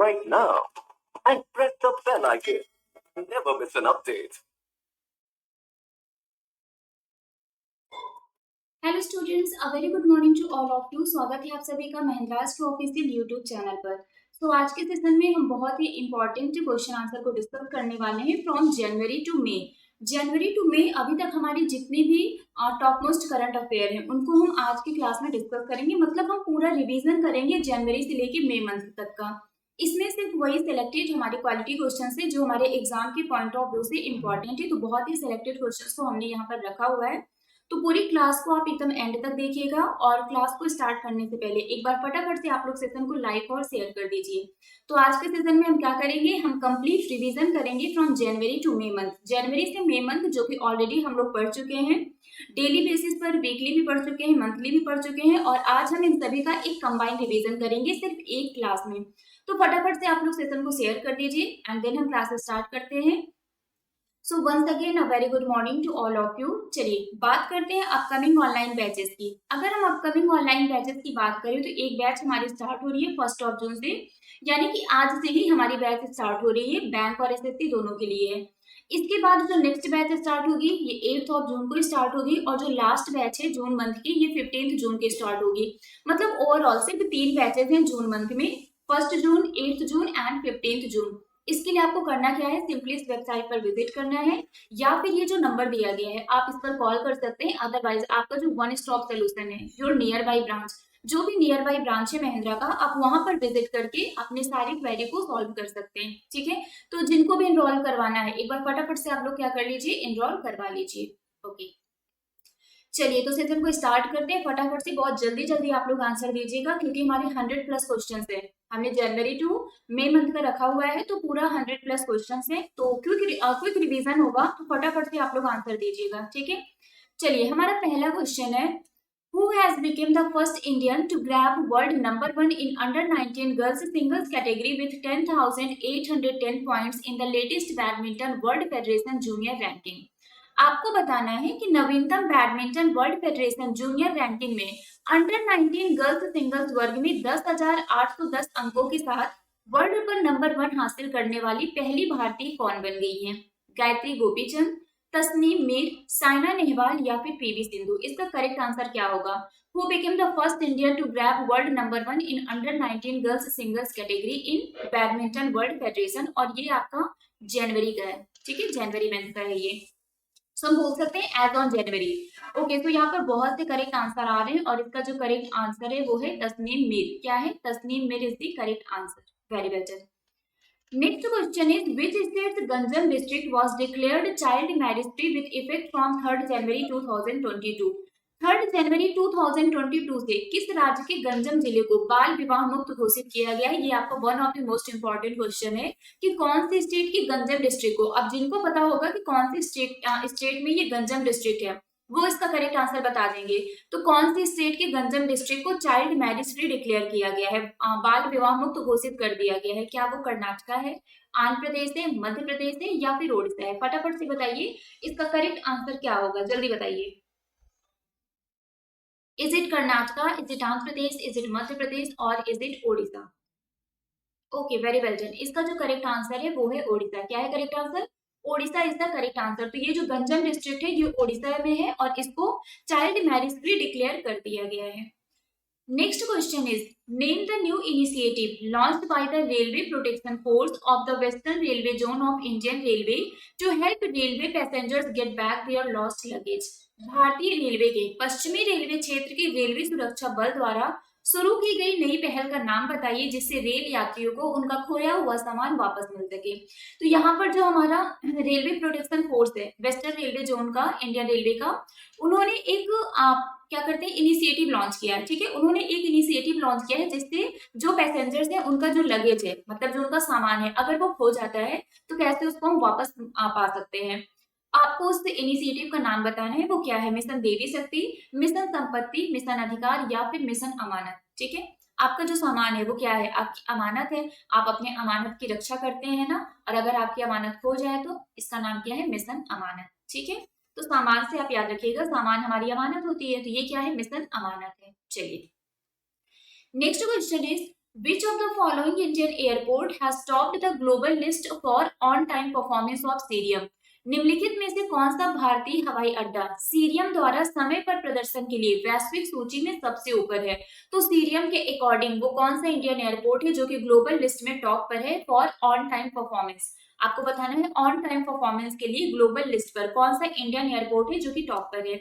right now and press the bell icon. Never miss an update. Hello students, a very good morning to all of you. स्वागत है आप सभी का महिंद्रास टू official YouTube channel पर। तो आज के सेशन में हम बहुत ही इंपॉर्टेंट क्वेश्चन आंसर को डिस्कस करने वाले हैं from January to May. January to May अभी तक हमारी जितनी भी टॉप मोस्ट करंट अफेयर हैं उनको हम आज की क्लास में डिस्कस करेंगे। मतलब हम पूरा रिवीजन करेंगे जनवरी से लेके मई मंथ तक का। इसमें सिर्फ वही सिलेक्टेड हमारे क्वालिटी क्वेश्चन है जो हमारे एग्जाम के पॉइंट ऑफ व्यू से इंपॉर्टेंट है। तो बहुत ही सिलेक्टेड क्वेश्चन को हमने यहाँ पर रखा हुआ है। तो पूरी क्लास को आप एकदम एंड तक देखिएगा और क्लास को स्टार्ट करने से पहले एक बार फटाफट से आप लोग सेशन को लाइक और शेयर कर दीजिए। तो आज के सेशन में हम क्या करेंगे, हम कंप्लीट रिवीजन करेंगे from January to May month. जनवरी से मई मंथ जो कि ऑलरेडी हम लोग पढ़ चुके हैं, डेली बेसिस पर, वीकली भी पढ़ चुके हैं, मंथली भी पढ़ चुके हैं और आज हम इन सभी का एक कंबाइंड रिवीजन करेंगे सिर्फ एक क्लास में। तो फटाफट से आप लोग सेशन को शेयर कर दीजिए एंड देन हम क्लास स्टार्ट करते हैं। So once again a very good morning to all of you. चलिए बात करते हैं अपकमिंग ऑनलाइन बैचेस की। अगर हम अपकमिंग ऑनलाइन बैचेस की बात करें तो एक बैच हमारी स्टार्ट हो रही है 1 जून से, यानी कि आज से ही हमारी बैच स्टार्ट हो रही है, बैंक और एसएससी दोनों के लिए है। इसके बाद जो नेक्स्ट बैच स्टार्ट होगी ये 8 जून को स्टार्ट होगी और जो लास्ट बैच है जून मंथ की ये 15 जून की स्टार्ट होगी। मतलब ओवरऑल सिर्फ 3 बैचेस हैं जून मंथ में, 1 जून, 8 जून एंड 15 जून। इसके लिए आपको करना क्या है, सिंपली इस वेबसाइट पर विजिट करना है या फिर ये जो नंबर दिया गया है आप इस पर कॉल कर सकते हैं। अदरवाइज आपका जो वन स्टॉप सोल्यूशन है, योर नियर बाई ब्रांच, जो भी नियर बाई ब्रांच है महिंद्रा का, आप वहां पर विजिट करके अपने सारी क्वेरी को सॉल्व कर सकते हैं। ठीक है, तो जिनको भी एनरोल करवाना है एक बार फटाफट से आप लोग क्या कर लीजिए, एनरोल करवा लीजिए। ओके चलिए तो सेशन को स्टार्ट करते हैं। फटाफट से बहुत जल्दी जल्दी आप लोग आंसर दीजिएगा क्योंकि हमारे 100+ क्वेश्चन है। हमने जनवरी टू मई मंथ का रखा हुआ है तो पूरा 100+ क्वेश्चन है। तो क्विक रिवीजन होगा तो फटाफट से आप लोग आंसर दीजिएगा। ठीक है, चलिए हमारा पहला क्वेश्चन है, Who has become the first Indian to grab world number 1 in under-19 girls singles category with 10,810 points in the latest Badminton World Federation Junior Ranking? आपको बताना है कि नवीनतम badminton world federation junior ranking में under 19 girls singles वर्ग में 10,810 अंकों के साथ वर्ल्ड पर नंबर 1 हासिल करने वाली पहली भारतीय कौन बन गई है? गायत्री गोपीचंद, तस्नीम मीर, साइना नेहवाल या फिर पीवी सिंधु? इसका करेक्ट आंसर क्या होगा? Who became the first Indian to grab world number 1 in under 19 girls singles category in badminton world federation? और ये आपका जनवरी का है। ठीक है, जनवरी मंथ का है ये। सो हम बोल सकते हैं एज ऑन जनवरी। ओके, तो यहाँ पर बहुत से करेक्ट आंसर आ रहे हैं और इसका जो करेक्ट आंसर है वो है तस्नीम मीर। क्या है? Tasneem Mir is the correct answer. Very well done. Next question is, which state's Ganjam district was declared child marriage free with effect from 3rd January 2022? 3rd जनवरी 2022 से किस राज्य के गंजम जिले को बाल विवाह मुक्त घोषित किया गया है? ये आपका one of the most important question है कि कौन सी स्टेट की गंजम डिस्ट्रिक्ट को। अब जिनको पता होगा कि कौन सी स्टेट में ये गंजम डिस्ट्रिक्ट है वो इसका करेक्ट आंसर बता देंगे। तो कौन सी स्टेट के गंजम डिस्ट्रिक्ट को चाइल्ड मैरिज फ्री डिक्लेयर किया गया है, बाल विवाह मुक्त घोषित कर दिया गया है? क्या वो कर्नाटका है, आंध्र प्रदेश है, मध्य प्रदेश है या फिर ओडिशा है? फटाफट से बताइए इसका करेक्ट आंसर क्या होगा, जल्दी बताइए। Is it Karnataka, is it Andhra Pradesh, is it Madhya Pradesh और is it Odisha? Okay very well done. इसका जो करेक्ट आंसर है वो है ओडिशा। क्या है correct answer? Odisha is the correct answer. तो ये जो गंजम डिस्ट्रिक्ट है ये ओडिशा में है और इसको चाइल्ड मैरिज फ्री डिक्लेयर कर दिया गया है। Next question is, name the new initiative launched by the Railway Protection Force of the Western Railway Zone of Indian Railway to help railway passengers get back their lost luggage. भारतीय railway के पश्चिमी railway क्षेत्र के railway सुरक्षा बल द्वारा शुरू की गई नई पहल का नाम बताइए जिससे रेल यात्रियों को उनका खोया हुआ सामान वापस मिल सके। तो यहाँ पर जो हमारा रेलवे प्रोटेक्शन फोर्स है वेस्टर्न रेलवे जोन का, इंडियन रेलवे का, उन्होंने एक क्या करते हैं इनिशिएटिव लॉन्च किया है। ठीक है, उन्होंने एक इनिशिएटिव लॉन्च किया है जिससे जो पैसेंजर्स हैं उनका जो लगेज है, मतलब जो उनका सामान है, अगर वो खो जाता है तो कैसे उसको हम वापस पा सकते हैं। आपको उस इनिशिएटिव का नाम बताना है, वो क्या है? मिशन देवी शक्ति, मिशन संपत्ति, मिशन अधिकार या फिर मिशन अमानत। ठीक है, आपका जो सामान है वो क्या है? आपकी अमानत है, आप अपने अमानत की रक्षा करते हैं ना, और अगर आपकी अमानत खो जाए तो इसका नाम क्या है? मिशन अमानत। ठीक है, तो सामान से आप याद रखिएगा, सामान हमारी अमानत होती है, तो ये क्या है? मिशन अमानत है। चलिए next question is, Which of the following Indian airport has topped the global list for on-time performance of cerium? निम्नलिखित में से कौन सा भारतीय हवाई अड्डा सीरियम द्वारा समय पर प्रदर्शन के लिए वैश्विक सूची में सबसे ऊपर है? तो सीरियम के अकॉर्डिंग वो कौन सा इंडियन एयरपोर्ट है जो कि ग्लोबल लिस्ट में टॉप पर है फॉर ऑन टाइम परफॉर्मेंस? आपको बताना है ऑन टाइम परफॉर्मेंस के लिए ग्लोबल लिस्ट पर कौन सा इंडियन एयरपोर्ट है जो कि टॉप पर है?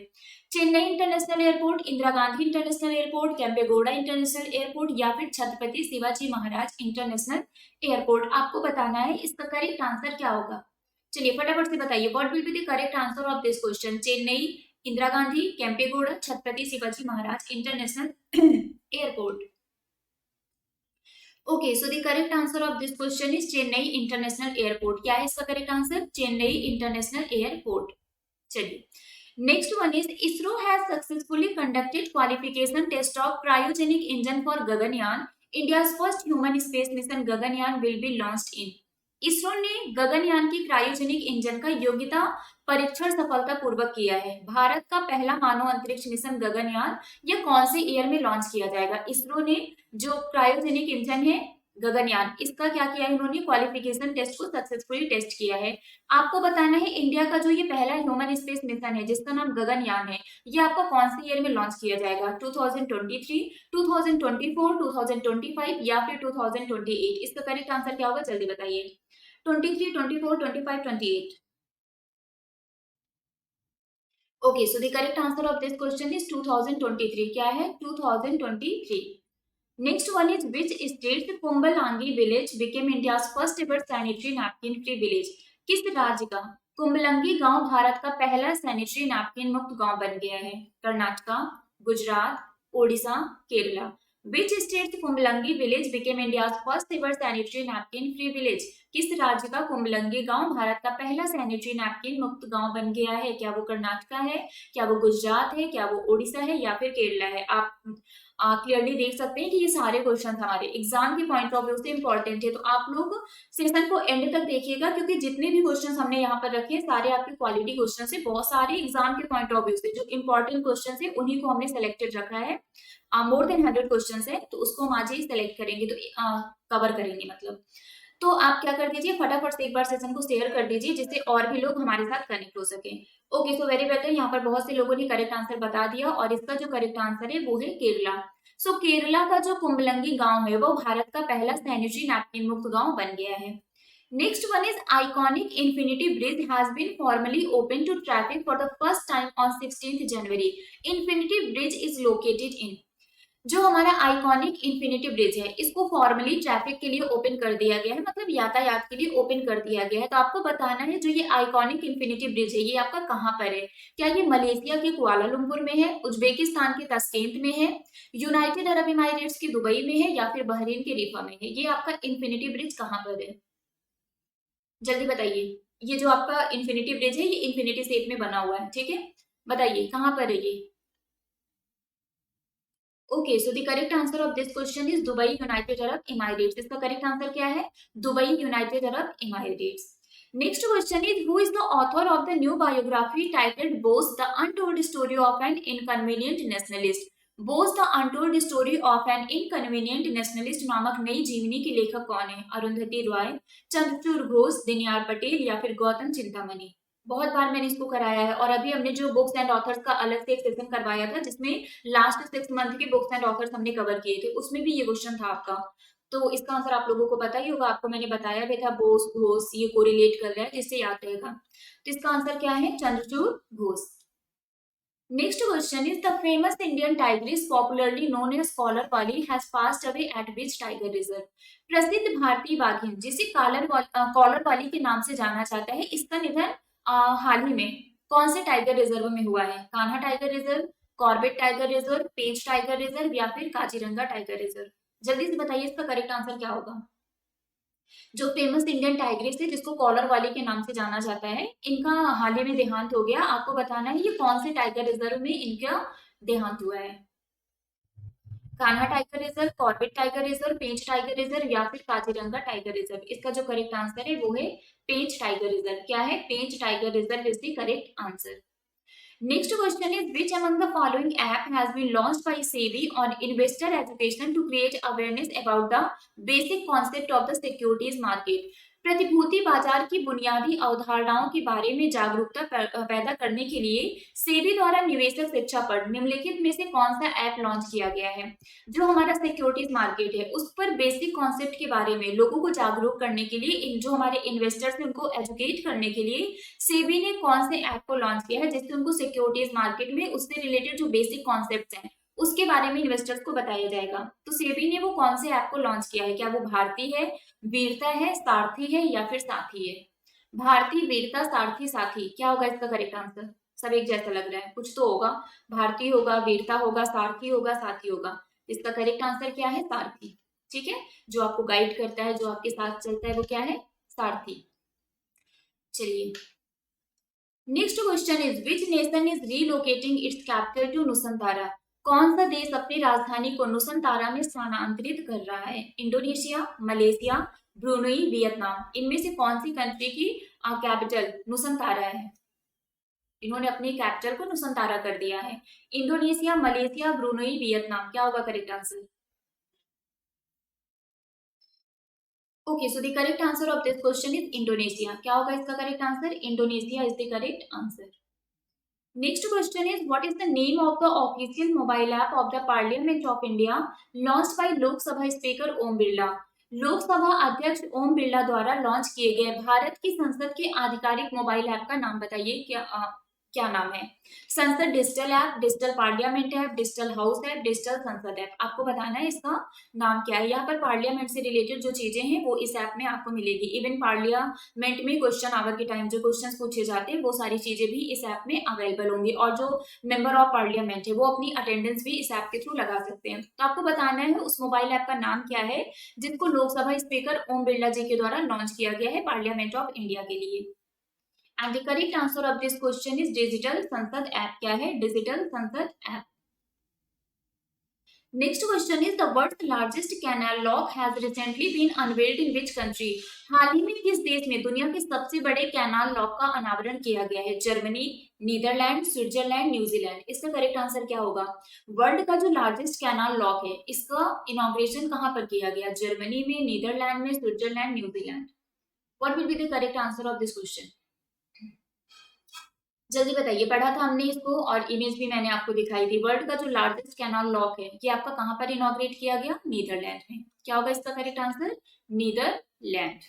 Chennai international airport, Indira Gandhi international airport, Kempegowda international airport या फिर छत्रपति शिवाजी महाराज इंटरनेशनल एयरपोर्ट? आपको बताना है इसका करेक्ट आंसर क्या होगा। चलिए फटाफट से बताइए, what will be the correct answer of this question? Chennai, Indira Gandhi, Kempegowda, Chhatrapati Shivaji Maharaj international airport. Okay, so the correct answer of this question is Chennai international airport. क्या है इसका correct answer? Chennai international airport. चलिए, next one is ISRO has successfully conducted qualification test of cryogenic engine for Gaganyaan. India's first human space mission Gaganyaan will be launched in. ISRO ने गगनयान की cryogenic engine का योग्यता परीक्षण सफलतापूर्वक किया है। भारत का पहला मानव अंतरिक्ष मिशन गगनयान यह कौन से ईयर में लॉन्च किया जाएगा? इसरो ने जो क्रायोजेनिक इंजन है गगनयान, इसका क्या किया है उन्होंने? क्वालिफिकेशन टेस्ट को सक्सेसफुली टेस्ट किया है। आपको बताना है इंडिया का जो ये पहला ह्यूमन स्पेस मिशन है जिसका नाम गगनयान है, ये आपका कौन से ईयर में लॉन्च किया जाएगा? 2023, 2024, 2025 या फिर 2028? इसका करेक्ट आंसर क्या होगा जल्दी बताइए। 23, 24, 25, 28। Okay, so the correct answer of this question is 2023। क्या है? 2023। Next one is which state Kumbalangi village became India's first ever sanitary napkin free village? किस राज्य का कुंभलंगी गांव भारत का पहला सैनिटरी नैपकिन मुक्त गांव बन गया है? Karnataka, Gujarat, Odisha, Kerala? Which state Kumbalangi village became India's first ever sanitary napkin free village? किस राज्य का कुंभलंगी गांव भारत का पहला सैनिटरी नैपकिन मुक्त गांव बन गया है? क्या वो कर्नाटका है, क्या वो गुजरात है, क्या वो ओडिशा है या फिर केरला है? आप क्लियरली देख सकते हैं कि ये सारे क्वेश्चन हमारे एग्जाम के पॉइंट ऑफ व्यू से इंपॉर्टेंट है। तो आप लोग सेशन को एंड तक देखिएगा क्योंकि जितने भी क्वेश्चन हमने यहाँ पर रखे हैं सारे आपके क्वालिटी क्वेश्चन है। बहुत सारे एग्जाम के पॉइंट ऑफ व्यू से जो इंपॉर्टेंट क्वेश्चन है उन्हीं को हमने सेलेक्टेड रखा है। मोर देन 100 क्वेश्चन है तो उसको हम आज ही सेलेक्ट करेंगे, तो कवर करेंगे मतलब। तो आप क्या कर दीजिए, फटाफट से एक बार सेशन को शेयर कर दीजिए जिससे और भी लोग हमारे साथ कनेक्ट हो सके। ओके, सो वेरी बेटर, यहाँ पर बहुत से लोगों ने करेक्ट आंसर बता दिया और इसका जो करेक्ट आंसर है वो है केरला। सो केरला का जो कुंभलंगी गांव है वो भारत का पहला सैनिटरी नैपकिन मुक्त गांव बन गया है। Next one is iconic infinity bridge has been formally open to traffic for the first time on 16 January. Infinity bridge is located in. जो हमारा आइकॉनिक इन्फिनिटी ब्रिज है इसको फॉर्मली ट्रैफिक के लिए ओपन कर दिया गया है, मतलब यातायात के लिए ओपन कर दिया गया है। तो आपको बताना है जो ये आइकॉनिक इन्फिनिटी ब्रिज है ये आपका कहाँ पर है? क्या ये मलेशिया के कुआलालंपुर में है, उज्बेकिस्तान के ताशकेंत में है, यूनाइटेड अरब इमारेट्स के दुबई में है या फिर बहरीन के रिफा में है? ये आपका इन्फिनिटी ब्रिज कहाँ पर है जल्दी बताइए। ये जो आपका इन्फिनिटी ब्रिज है ये इन्फिनिटी शेप में बना हुआ है, ठीक है, बताइए कहाँ पर है ये। Okay, so the correct answer of this question is Dubai United Arab Emirates. इसका करेक्ट आंसर क्या है? Dubai United Arab Emirates. Next question is who is the author of the new biography titled Bose the untold story of an inconvenient nationalist. Bose the untold story of an inconvenient nationalist नामक नई जीवनी के लेखक कौन है? अरुंधति रॉय, चंद्रचूड़ घोष, दिनयार पटेल या फिर गौतम चिंतामणि? बहुत बार मैंने इसको कराया है और अभी हमने जो बुक्स एंड ऑथर्स का अलग से एक सेशन करवाया था जिसमें लास्ट 6 मंथ के बुक्स एंड ऑथर्स हमने कवर किए थे, उसमें भी ये क्वेश्चन था आपका। तो इसका आंसर आप लोगों को पता ही होगा, आपको मैंने बताया भी था बोस घोष ये कोरिलेट कर रहा है जिससे याद रहेगा। तो इसका आंसर क्या है? Chandrachur Ghosh. Next question is the famous Indian tigress popularly known as Collarwali has passed away at which tiger reserve. प्रसिद्ध भारतीय बाघिन जिसे कॉलर वाली के नाम से जाना जाता है इसका निधन हाल ही में कौन से टाइगर रिजर्व में हुआ है? Kanha tiger reserve, Corbett tiger reserve, Pench tiger reserve या फिर काजीरंगा टाइगर रिजर्व? जल्दी से बताइए इसका करेक्ट आंसर क्या होगा। जो फेमस इंडियन टाइग्रिस है जिसको कॉलर वाली के नाम से जाना जाता है इनका हाल ही में देहांत हो गया। आपको बताना है ये कौन से टाइगर रिजर्व में इनका देहांत हुआ है? Kanha tiger reserve, Corbett tiger reserve, Pench tiger reserve या फिर काजीरंगा टाइगर रिजर्व? इसका जो करेक्ट आंसर है वो है पेंच टाइगर रिजर्व। क्या है? Pench tiger reserve is the correct answer. Next question is, which among the following app has been launched by SEBI on investor education to create awareness about the basic concept of the securities market? प्रतिभूति बाजार की बुनियादी अवधारणाओं के बारे में जागरूकता पैदा करने के लिए सेबी द्वारा निवेशक शिक्षा पर निम्नलिखित में से कौन सा ऐप लॉन्च किया गया है? जो हमारा सिक्योरिटीज मार्केट है उस पर बेसिक कॉन्सेप्ट के बारे में लोगों को जागरूक करने के लिए, जो हमारे इन्वेस्टर्स हैं उनको एजुकेट करने के लिए सेबी ने कौन से ऐप को लॉन्च किया है जिससे उनको सिक्योरिटीज मार्केट में उससे रिलेटेड जो बेसिक कॉन्सेप्ट्स हैं उसके बारे में इन्वेस्टर्स को बताया जाएगा। तो सेबी ने वो कौन से ऐप को लॉन्च किया है? क्या वो भारती है, वीरता है, सारथी है या फिर साथी है? भारती, वीरता, सारथी, साथी, क्या होगा इसका करेक्ट आंसर? सब एक जैसा लग रहा है, कुछ तो होगा। भारती होगा, वीरता होगा, सारथी होगा, साथी होगा। इसका करेक्ट आंसर क्या है? सारथी। ठीक है, जो आपको गाइड करता है, जो आपके साथ चलता है, वो क्या है? सारथी। चलिए, next question is, which nation is relocating its capital to Nusantara? कौन सा देश अपनी राजधानी को नुसंतारा में स्थानांतरित कर रहा है? Indonesia, Malaysia, Brunei, Vietnam. इनमें से कौन सी कंट्री की कैपिटल नुसंतारा है? इन्होंने अपनी कैपिटल को नुसंतारा कर दिया है। Indonesia, Malaysia, Brunei, Vietnam. क्या होगा correct answer? Okay, so the correct answer of this question is Indonesia. क्या होगा इसका correct answer? Indonesia is the correct answer. Next question is, what is the name of the official mobile app of the Parliament of India launched by Lok Sabha Speaker Om Birla? Lok Sabha अध्यक्ष ओम बिरला द्वारा launch किए गए भारत की संसद के आधिकारिक mobile app का नाम बताइए। क्या नाम है? संसद digital app, digital parliament app, digital house app, digital संसद ऐप। आपको बताना है इसका नाम क्या है। यहाँ पर पार्लियामेंट से रिलेटेड जो चीजें हैं वो इस ऐप में आपको मिलेगी। इवन पार्लियामेंट में क्वेश्चन आवर के टाइम जो क्वेश्चन पूछे जाते हैं वो सारी चीजें भी इस ऐप में अवेलेबल होंगी, और जो मेंबर ऑफ पार्लियामेंट है वो अपनी अटेंडेंस भी इस ऐप के थ्रू लगा सकते हैं। तो आपको बताना है उस मोबाइल ऐप का नाम क्या है जिसको लोकसभा स्पीकर ओम बिरला जी के द्वारा लॉन्च किया गया है पार्लियामेंट ऑफ इंडिया के लिए। And the correct answer of this question is Digital Sansad app। क्या है? Digital Sansad app। Next question is, the world's largest canal lock has recently been unveiled in which country? हाल ही में किस देश में दुनिया के सबसे बड़े कैनाल लॉक का अनावरण किया गया है? Germany, Netherlands, Switzerland, New Zealand. इसका करेक्ट आंसर क्या होगा? वर्ल्ड का जो लार्जेस्ट कैनाल लॉक है इसका इनॉग्रेशन कहाँ पर किया गया? जर्मनी में, नीदरलैंड में, Switzerland, New Zealand. What will be the correct answer of this question? जल्दी बताइए, पढ़ा था हमने इसको और इमेज भी मैंने आपको दिखाई थी। वर्ल्ड का जो लार्जेस्ट कैनाल लॉक है ये आपका कहां पर इनॉग्रेट किया गया? नीदरलैंड में। क्या होगा इसका करेक्ट आंसर? नीदरलैंड।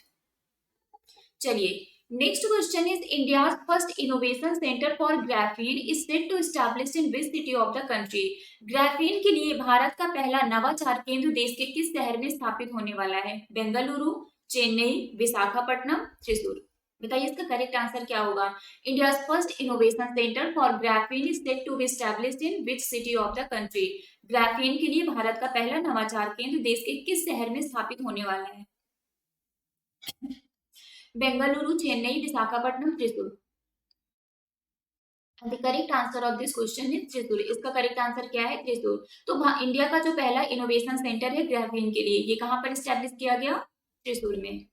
चलिए, next question is, India first innovation centre for graphene is set to establish in which city of the country? Graphene के लिए भारत का पहला नवाचार केंद्र देश के किस शहर में स्थापित होने वाला है? बेंगलुरु, चेन्नई, विशाखापट्टनम, त्रिशूर। बताइए इसका करेक्ट आंसर क्या होगा? India first innovation centre for graphene is set to be established in which city of the country? Graphene के लिए भारत का पहला नवाचार केंद्र देश के किस शहर में स्थापित होने वाला है? Bengaluru, Chennai, Visakhapatnam, Thrissur. The correct answer of this question is Thrissur. इसका करेक्ट आंसर क्या है? त्रिशूर। तो इंडिया का जो पहला इनोवेशन सेंटर है ग्राफीन के लिए ये कहां पर एस्टैब्लिश किया गया? त्रिशूर में।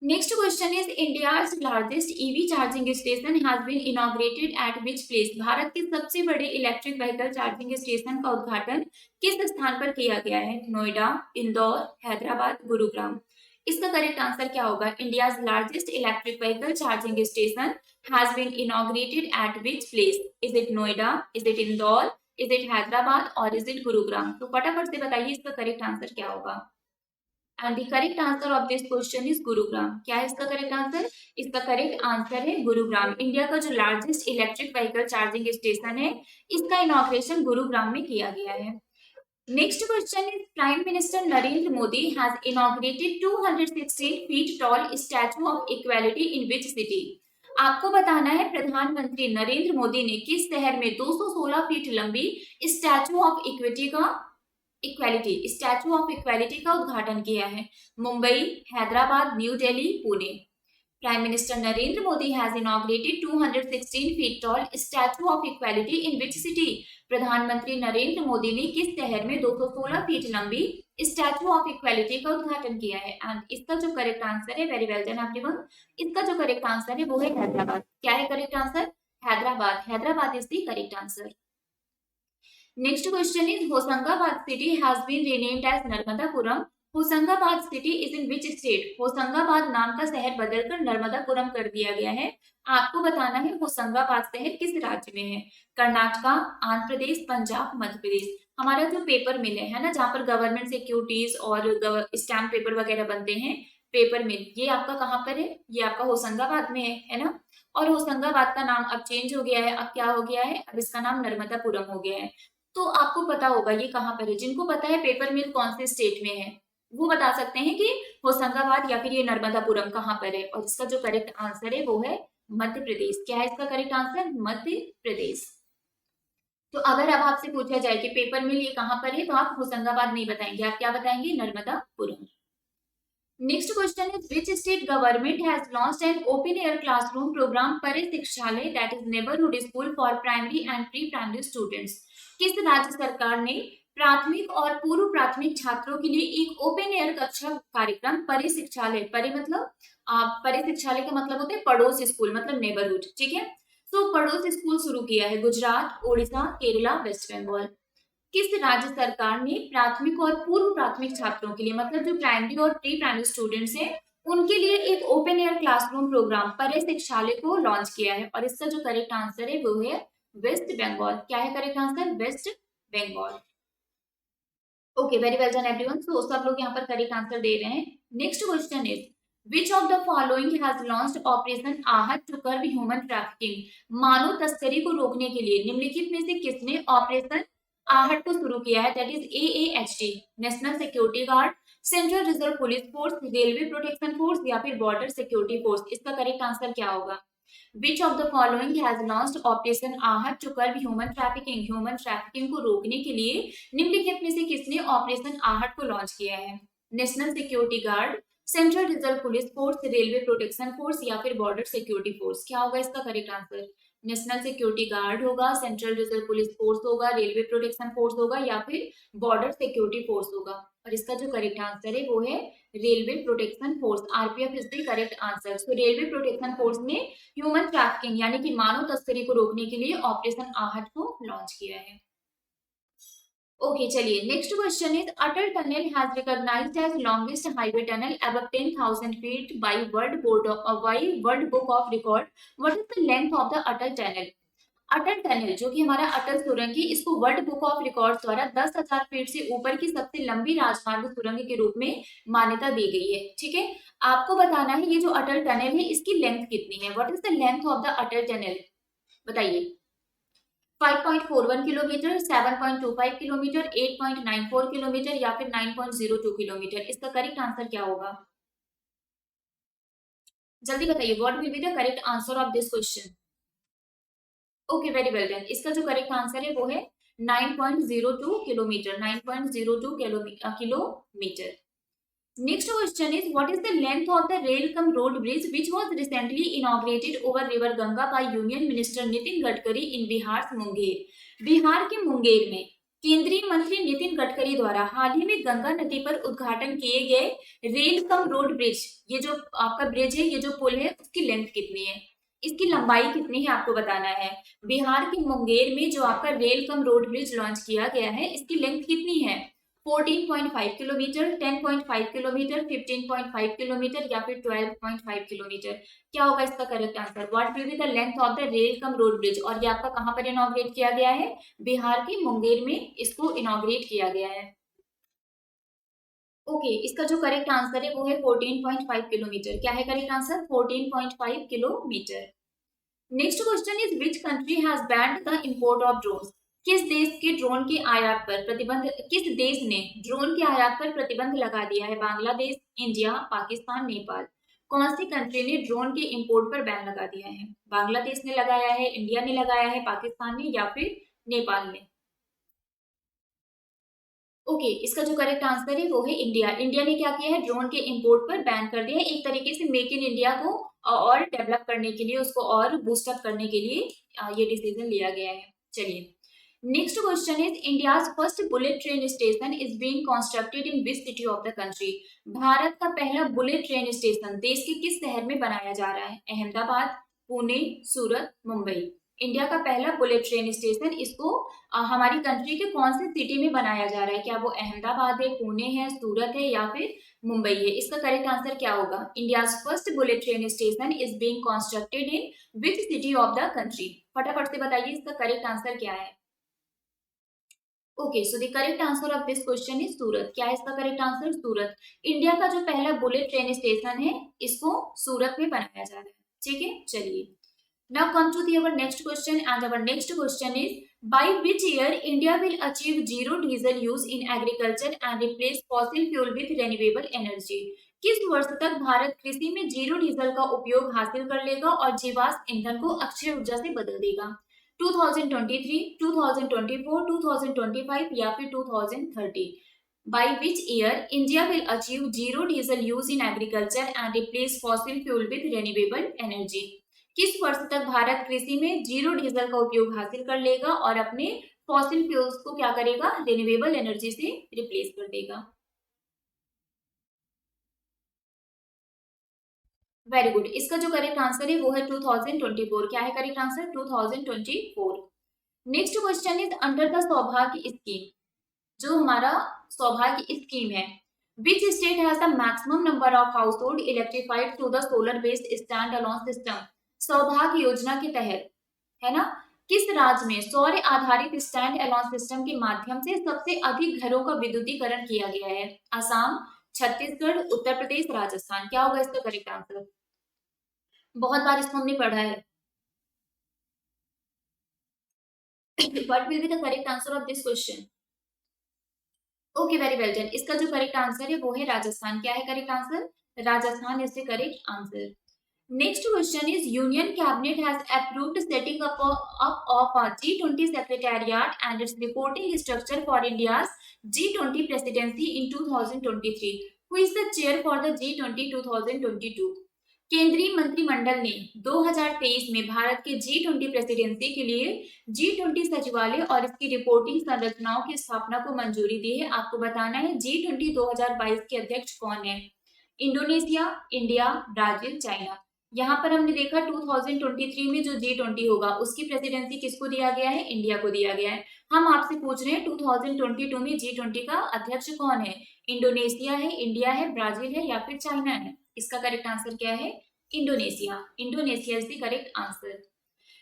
Next question is, India's largest EV charging station has been inaugurated at which place? Bharat के सबसे बड़े इलेक्ट्रिक व्हीकल चार्जिंग स्टेशन का उद्घाटन किस स्थान पर किया गया है? नोएडा, इंदौर, हैदराबाद, गुरुग्राम। इसका करेक्ट आंसर क्या होगा? India's largest electric vehicle charging station has been inaugurated at which place? Is it Noida, is it Indore, is it Hyderabad or is it Gurugram? तो फटाफट से बताइए इसका करेक्ट आंसर क्या होगा। And the correct answer of this question is Gurugram. क्या है इसका करेक्ट आंसर? इसका करेक्ट आंसर है गुरुग्राम। इंडिया का जो largest electric vehicle charging station है इसका इनॉग्रेशन गुरुग्राम में किया गया है। Next question is, prime minister Narendra Modi has inaugurated 216 feet tall statue of equality in which city? आपको बताना है प्रधानमंत्री नरेंद्र मोदी ने किस शहर में 216 फीट लंबी statue of statute of equality का उद्घाटन किया है? Mumbai, Hyderabad, new Delhi, Pune. Prime minister Narendra Modi has inaugurated 216 feet tall statue of equality in which city? प्रधानमंत्री नरेंद्र मोदी ने किस शहर में 216 फीट लंबी स्टैचू ऑफ इक्वालिटी का उद्घाटन किया है? एंड इसका जो करेक्ट आंसर है, वेरी वेल डन एवरीवन, इसका जो करेक्ट आंसर है वो है हैदराबाद। क्या है correct answer? Hyderabad, Hyderabad is the correct answer. Next question is Hoshangabad city has been renamed as Narmadapuram. Hoshangabad city is in which state? Hoshangabad नाम का शहर बदलकर नर्मदापुरम कर दिया गया है। आपको बताना है होशंगाबाद शहर किस राज्य में है। कर्नाटका, आंध्र प्रदेश, पंजाब, मध्य प्रदेश। हमारा जो पेपर मिल है ना, जहाँ पर गवर्नमेंट सिक्योरिटीज और स्टैम्प पेपर वगैरह बनते हैं, पेपर मिल, ये आपका कहाँ पर है? ये आपका होशंगाबाद में है ना। और होशंगाबाद का नाम अब चेंज हो गया है। अब क्या हो गया है? अब इसका नाम नर्मदापुरम हो गया है। तो आपको पता होगा ये कहाँ पर है। जिनको पता है पेपर मिल कौन से स्टेट में है, वो बता सकते हैं कि होशंगाबाद या फिर ये नर्मदापुरम कहाँ पर है। और इसका जो करेक्ट आंसर है वो है मध्य प्रदेश। क्या है इसका करेक्ट आंसर? मध्य प्रदेश। तो अगर अब आपसे पूछा जाए कि पेपर मिल ये कहाँ पर है, तो आप होशंगाबाद नहीं बताएंगे, आप क्या बताएंगे? Narmadapuram. Next question is which state government has launched an open air classroom program Parisikshale, that is neighborhood school for primary and pre-primary students? किस राज्य सरकार ने प्राथमिक और पूर्व प्राथमिक छात्रों के लिए एक ओपन एयर कक्षा कार्यक्रम परिशिक्षालय, परि मतलब परिशिक्षालय का मतलब होता है पड़ोस स्कूल, मतलब नेबरहुड, ठीक है। तो पड़ोस स्कूल शुरू किया है गुजरात, ओडिशा, केरला, वेस्ट बंगाल। किस राज्य सरकार ने प्राथमिक और पूर्व प्राथमिक छात्रों के लिए, मतलब जो प्राइमरी और प्री प्राइमरी स्टूडेंट्स हैं, उनके लिए एक ओपन एयर क्लासरूम प्रोग्राम परिशिक्षालय को लॉन्च किया है। और इसका जो करेक्ट आंसर है वो है वेस्ट बंगाल। क्या है correct answer? West Bengal. Okay, very well done everyone. So सब लोग यहाँ पर करेक्ट आंसर दे रहे हैं। Next question is which of the following has launched operation Aahat to curb human trafficking? मानव तस्करी को रोकने के लिए निम्नलिखित में से किसने ऑपरेशन आहट को शुरू किया है? That is AAHT, national security guard, central reserve police force, railway protection force या फिर बॉर्डर सिक्योरिटी फोर्स। इसका करेक्ट आंसर क्या होगा? Which of the following has launched operation आहट to curb human trafficking? Human trafficking को रोकने के लिए निम्नलिखित में से किसने ऑपरेशन आहट को लॉन्च किया है? National security guard, central reserve police force, railway protection force या फिर बॉर्डर सिक्योरिटी फोर्स। क्या होगा इसका correct answer? National security guard होगा, सेंट्रल रिजर्व पुलिस फोर्स होगा, रेलवे प्रोटेक्शन फोर्स होगा या फिर बॉर्डर सिक्योरिटी फोर्स होगा। और इसका जो करेक्ट आंसर है वो है railway protection force. RPF is the correct answer. So railway protection force ने ह्यूमन ट्रैफिकिंग यानी कि मानव तस्करी को रोकने के लिए ऑपरेशन आहट को लॉन्च किया है। ओके चलिए, next question is Atal tunnel has recognised as longest highway tunnel above 10,000 feet by world book of record. What is the length of the Atal tunnel? Atal tunnel जो कि हमारा अटल सुरंग है, इसको वर्ल्ड बुक ऑफ रिकॉर्ड द्वारा 10,000 फीट से ऊपर की सबसे लंबी राजमार्ग सुरंग के रूप में मान्यता दी गई है, ठीक है। आपको बताना है ये जो अटल टनल है इसकी लेंथ कितनी है। What is the length of the Atal tunnel? बताइए। 5.41 किलोमीटर, 7.25 किलोमीटर, 8.94 किलोमीटर या फिर 9.02 किलोमीटर। इसका करेक्ट आंसर क्या होगा? जल्दी बताइए, what will be the correct answer of this question? Okay, very well done. इसका जो करेक्ट आंसर है वो है 9.02 kilometre, 9.02 kilometre. Next question is what is the length of the rail cum road bridge which was recently inaugurated over river Ganga by Union Minister Nitin Gadkari in Bihar's Munger? Bihar के मुंगेर में केंद्रीय मंत्री नितिन गडकरी द्वारा हाल ही में गंगा नदी पर उद्घाटन किए गए रेल कम रोड ब्रिज, ये जो आपका ब्रिज है, ये जो पुल है, उसकी लेंथ कितनी है? इसकी लंबाई कितनी है आपको बताना है। बिहार के मुंगेर में जो आपका rail cum road bridge launch किया गया है, इसकी लेंथ कितनी है? 14.5 किलोमीटर, 10.5 किलोमीटर, 15.5 किलोमीटर या फिर 12.5 किलोमीटर। क्या होगा इसका correct answer? What will be the length of the rail cum road bridge? और ये आपका कहां पर इनॉग्रेट किया गया है? बिहार के मुंगेर में इसको इनॉग्रेट किया गया है। ओके, इसका जो करेक्ट आंसर है वो है 14.5 किलोमीटर। क्या है correct answer? 14.5 kilometre. Next question is which country has banned the import of drones? किस देश के ड्रोन के आयात पर प्रतिबंध, किस देश ने ड्रोन के आयात पर प्रतिबंध लगा दिया है? बांग्लादेश, इंडिया, पाकिस्तान, नेपाल। कौन सी कंट्री ने ड्रोन के इंपोर्ट पर बैन लगा दिया है? बांग्लादेश ने लगाया है, इंडिया ने लगाया है, पाकिस्तान ने या फिर नेपाल ने? ओके, इसका जो करेक्ट आंसर है वो है इंडिया। इंडिया ने क्या किया है? ड्रोन के इंपोर्ट पर बैन कर दिया है। एक तरीके से मेक इन इंडिया को और डेवलप करने के लिए, उसको और बूस्टअप करने के लिए ये डिसीजन लिया गया है। चलिए, next question is India's first bullet train station is being constructed in which city of the country? Bharat का पहला बुलेट ट्रेन स्टेशन देश के किस शहर में बनाया जा रहा है? अहमदाबाद, पुणे, सूरत, मुंबई। इंडिया का पहला बुलेट ट्रेन स्टेशन, इसको हमारी कंट्री के कौन से सिटी में बनाया जा रहा है? क्या वो अहमदाबाद है, पुणे है, सूरत है या फिर मुंबई है? इसका करेक्ट आंसर क्या होगा? India's first bullet train station is being constructed in which city of the country? फटाफट से बताइए इसका करेक्ट आंसर क्या है। Okay, so the correct answer of this question is Surat. क्या है इसका करेक्ट आंसर? सूरत। इंडिया का जो पहला बुलेट ट्रेन स्टेशन है, इसको सूरत में बनाया जा रहा है। ठीक है, चलिए। Now come to the our next question, and our next question is by which year India will achieve zero diesel use in agriculture and replace fossil fuel with renewable energy? किस वर्ष तक भारत कृषि में जीरो डीजल का उपयोग हासिल कर लेगा और जीवाश्म ईंधन को अक्षय ऊर्जा से बदल देगा? 2023, 2024, 2025 या फिर 2030? By which year India will achieve zero diesel use in agriculture and replace fossil fuel with renewable energy? किस वर्ष तक भारत कृषि में जीरो डीजल का उपयोग हासिल कर लेगा और अपने फॉसिल फ्यूल्स को क्या करेगा? रिन्यूएबल एनर्जी से रिप्लेस कर देगा। Very good. इसका जो करेक्ट आंसर है वो है 2024। क्या है correct answer? 2024। Next question is under the सौभाग्य स्कीम, जो हमारा सौभाग्य स्कीम है, which state has the maximum number of house hold electrified through the solar based stand alone system? सौभाग्य योजना के तहत, है ना, किस राज्य में सौर आधारित स्टैंड अलोन सिस्टम के माध्यम से सबसे अधिक घरों का विद्युतीकरण किया गया है? असम, छत्तीसगढ़, उत्तर प्रदेश, राजस्थान? क्या होगा इसका करेक्ट आंसर? बहुत बार इसको हमने पढ़ा है। What will be the correct answer of this question? Okay, very well done. इसका जो करेक्ट आंसर है वो है राजस्थान। क्या है correct answer? Rajasthan is the correct answer. Next question is Union Cabinet has approved setting up of a G20 Secretariat and its reporting structure for India's G20 presidency in 2023. Who is the chair for the G20 2022? केंद्रीय मंत्रिमंडल ने 2023 में भारत के G20 presidency के लिए G20 सचिवालय और इसकी रिपोर्टिंग संरचनाओं की स्थापना को मंजूरी दी है। आपको बताना है G20 2022 के अध्यक्ष कौन है? Indonesia, India, Brazil, China? यहाँ पर हमने देखा 2023 में जो G20 होगा उसकी प्रेसिडेंसी किसको दिया गया है? इंडिया को दिया गया है। हम आपसे पूछ रहे हैं 2022 में G20 का अध्यक्ष कौन है? इंडोनेशिया है, इंडिया है, ब्राजील है या फिर चाइना है? इसका करेक्ट आंसर क्या है? Indonesia. Indonesia is the correct answer.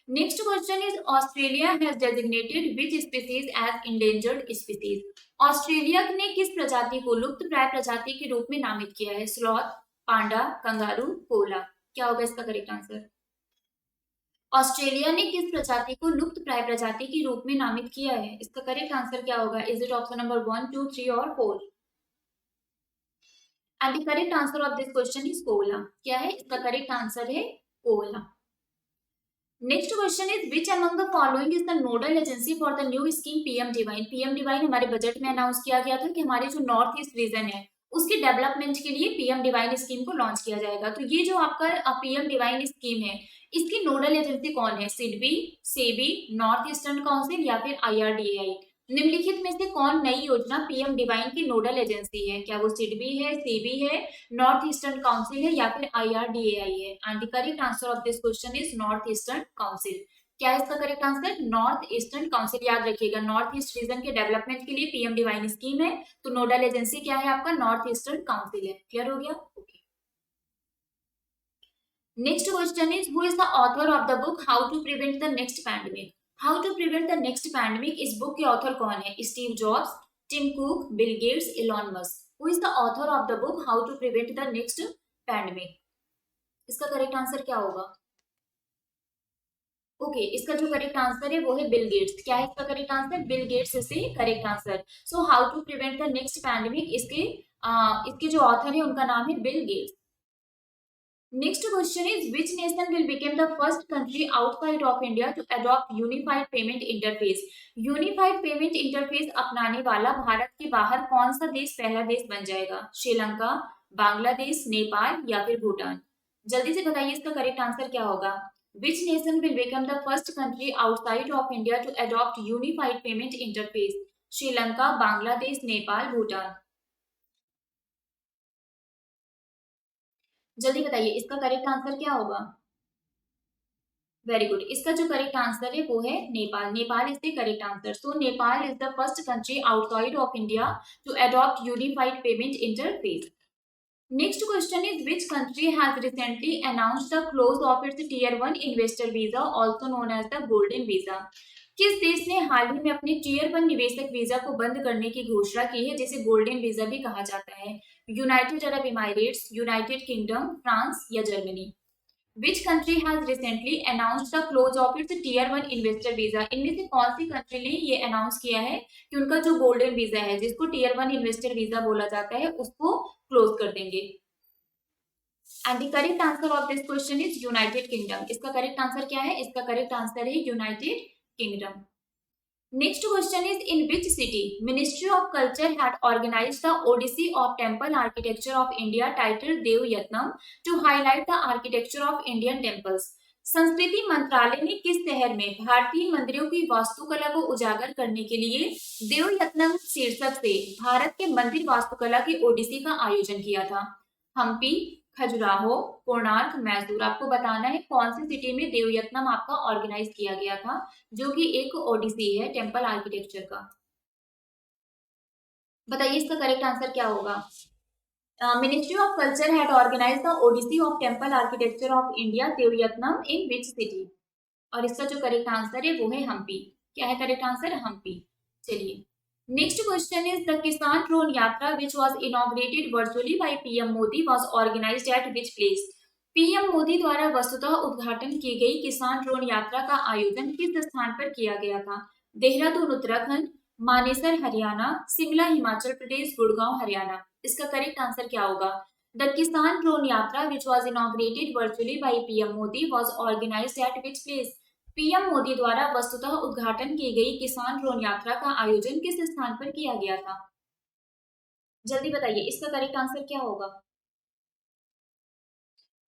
Next question is Australia has designated which species as endangered species? Australia ने किस प्रजाति को लुप्त प्राय प्रजाति के रूप में नामित किया है? स्लॉथ, पांडा, कंगारू, कोला? क्या होगा इसका करेक्ट आंसर? ऑस्ट्रेलिया ने किस प्रजाति को लुप्त प्राय प्रजाति के रूप में नामित किया है? इसका करेक्ट आंसर क्या होगा? इज इट ऑप्शन नंबर 1, 2, 3 और 4? And the correct answer of this question is Cola. क्या है इसका करेक्ट आंसर? है Cola. Next question is which among the following is the nodal agency for the new scheme PM divine? PM divine हमारे budget में announce किया गया था कि हमारे जो नॉर्थ ईस्ट रीजन है उसके डेवलपमेंट के लिए पीएम डिवाइन स्कीम को लॉन्च किया जाएगा। तो ये जो आपका पीएम डिवाइन स्कीम है इसकी नोडल एजेंसी कौन है? SIDBI, SEBI, north Eastern council या फिर आईआरडीएआई? निम्नलिखित में से कौन नई योजना पीएम डिवाइन की नोडल एजेंसी है? क्या वो सिडबी है, सेबी है, नॉर्थ ईस्टर्न काउंसिल है या फिर आईआरडीएआई है? And the correct answer of this question is north Eastern council. क्या है इसका correct answer? North Eastern council. याद रखिएगा नॉर्थ ईस्ट रीजन के डेवलपमेंट के लिए पीएम डिवाइन स्कीम है, तो नोडल एजेंसी क्या है आपका? नॉर्थ ईस्टर्न काउंसिल है। क्लियर हो गया? Okay. Next question is who is the author of the book how to prevent the next pandemic? How to prevent the next pandemic, इस book के ऑथर कौन है? Steve Jobs, Tim Cook, Bill Gates, Elon Musk? Who is the author of the book how to prevent the next pandemic? इसका correct answer क्या होगा? Okay, इसका जो correct answer है वो है बिल गेट्स। क्या है इसका correct answer? Bill Gates is the correct answer. So how to prevent the next pandemic, इसके जो ऑथर है उनका नाम है Bill Gates. Next question is which nation will become the first country outside of India to adopt unified payment interface? Unified payment interface अपनाने वाला भारत के बाहर कौन सा देश पहला देश बन जाएगा? श्रीलंका, बांग्लादेश, नेपाल या फिर भूटान? जल्दी से बताइए इसका करेक्ट आंसर क्या होगा? Which nation will become the first country outside of India to adopt unified payment interface? Sri Lanka, Bangladesh, Nepal, Bhutan? जल्दी बताइए इसका करेक्ट आंसर क्या होगा? Very good. इसका जो करेक्ट आंसर है वो है Nepal. Nepal is the correct answer. So Nepal is the first country outside of India to adopt unified payment interface. Next question is, which country has recently announced the close of its Tier 1 investor visa, also known as the Golden Visa? किस देश ने हाल ही में अपने tier 1 निवेशक visa को बंद करने की घोषणा की है, जिसे गोल्डन वीजा भी कहा जाता है? United Arab Emirates, United Kingdom, France या Germany? Which country has recently announced the close of its Tier 1 investor visa? इनमें से कौन सी कंट्री ने ये अनाउंस किया है कि उनका जो गोल्डन वीजा है, जिसको टीयर 1 इन्वेस्टर वीजा बोला जाता है, उसको क्लोज कर देंगे? And the correct answer of this question is United kingdom. इसका करेक्ट आंसर क्या है? इसका करेक्ट आंसर है United kingdom. Next question is, in which city Ministry of Culture had organized the Odyssey of Temple Architecture of India titled Dev Yatnam to highlight the architecture of Indian temples? संस्कृति मंत्रालय ने किस शहर में भारतीय मंदिरों की वास्तुकला को उजागर करने के लिए देव यत्नम शीर्षक से भारत के मंदिर वास्तुकला की ओडिसी का आयोजन किया था? हम्पी, खजुराहो, कोणार्क, मैसूर। आपको बताना है कौन सी सिटी में देवयत्नम आपका ऑर्गेनाइज किया गया था, जो कि एक ओडिसी है टेम्पल आर्किटेक्चर का। बताइए इसका करेक्ट आंसर क्या होगा? Ministry of culture had organise the odyssey of temple architecture of India Devayatanam in which city? और इसका जो करेक्ट आंसर है वो है हम्पी। क्या है करेक्ट आंसर? हम्पी। चलिए, next question is, the Kisan drone yatra which was inaugurated virtually by PM Modi was organised at which place? PM Modi द्वारा वस्तुतः उद्घाटन की गई किसान ड्रोन यात्रा का आयोजन किस स्थान पर किया गया था? देहरादून उत्तराखंड, मानेसर हरियाणा, शिमला हिमाचल प्रदेश, गुड़गांव हरियाणा। इसका करेक्ट आंसर क्या होगा? The Kisan drone yatra which was inaugurated virtually by PM Modi was organised at which place? PM Modi द्वारा वस्तुतः उद्घाटन की गई किसान ड्रोन यात्रा का आयोजन किस स्थान पर किया गया था? जल्दी बताइए इसका करेक्ट आंसर क्या होगा?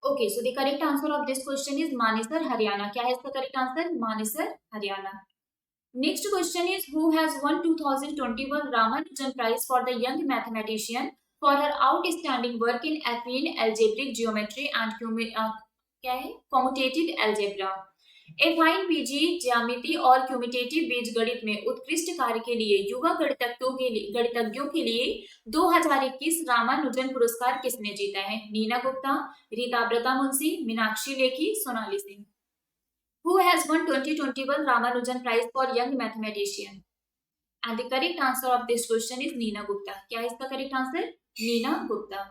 Okay, so the correct answer of this question is Manesar Haryana. क्या है इसका correct answer? Manesar Haryana. Next question is, who has won 2021 Ramanujan prize for the young mathematician for her outstanding work in affine algebraic geometry and क्या है commutative algebra? Affine बीजी ज्यामिति और क्यूमिटेटिव बीजगणित में उत्कृष्ट कार्य के लिए युवा गणितज्ञों के लिए 2021 रामानुजन पुरस्कार किसने जीता है? Neena Gupta, Ritabrata Munshi, Meenakshi Lekhi, Sonali Singh. Who has won 2021 Ramanujan Prize for Young Mathematician? And the correct answer of this question is Neena Gupta. क्या है इसका correct answer? Neena Gupta.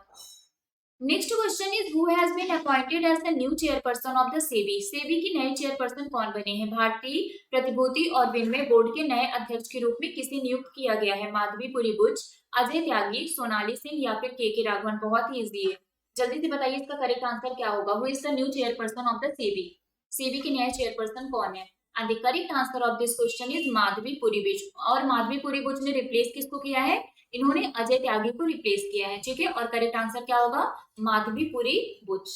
Next question is, who has been appointed as the new chairperson of the SEBI? SEBI की नए chairperson कौन बने हैं? भारतीय प्रतिभूति और विनिमय बोर्ड के नए अध्यक्ष के रूप में किसे नियुक्त किया गया है? माधवीपुरी बुच, अजय त्यागी, सोनाली सिंह या फिर के राघवन? बहुत ही इजी है, जल्दी से बताइए इसका करेक्ट आंसर क्या होगा? Who is the new chairperson of the SEBI? SEBI के नए चेयरपर्सन कौन है? And the correct answer of this question is Madhabi Puri Buch. और माधवीपुरी बुच ने रिप्लेस किसको किया है? इन्होंने अजय त्यागी को रिप्लेस किया है, ठीक है। और करेक्ट आंसर क्या होगा? Madhabi Puri Buch.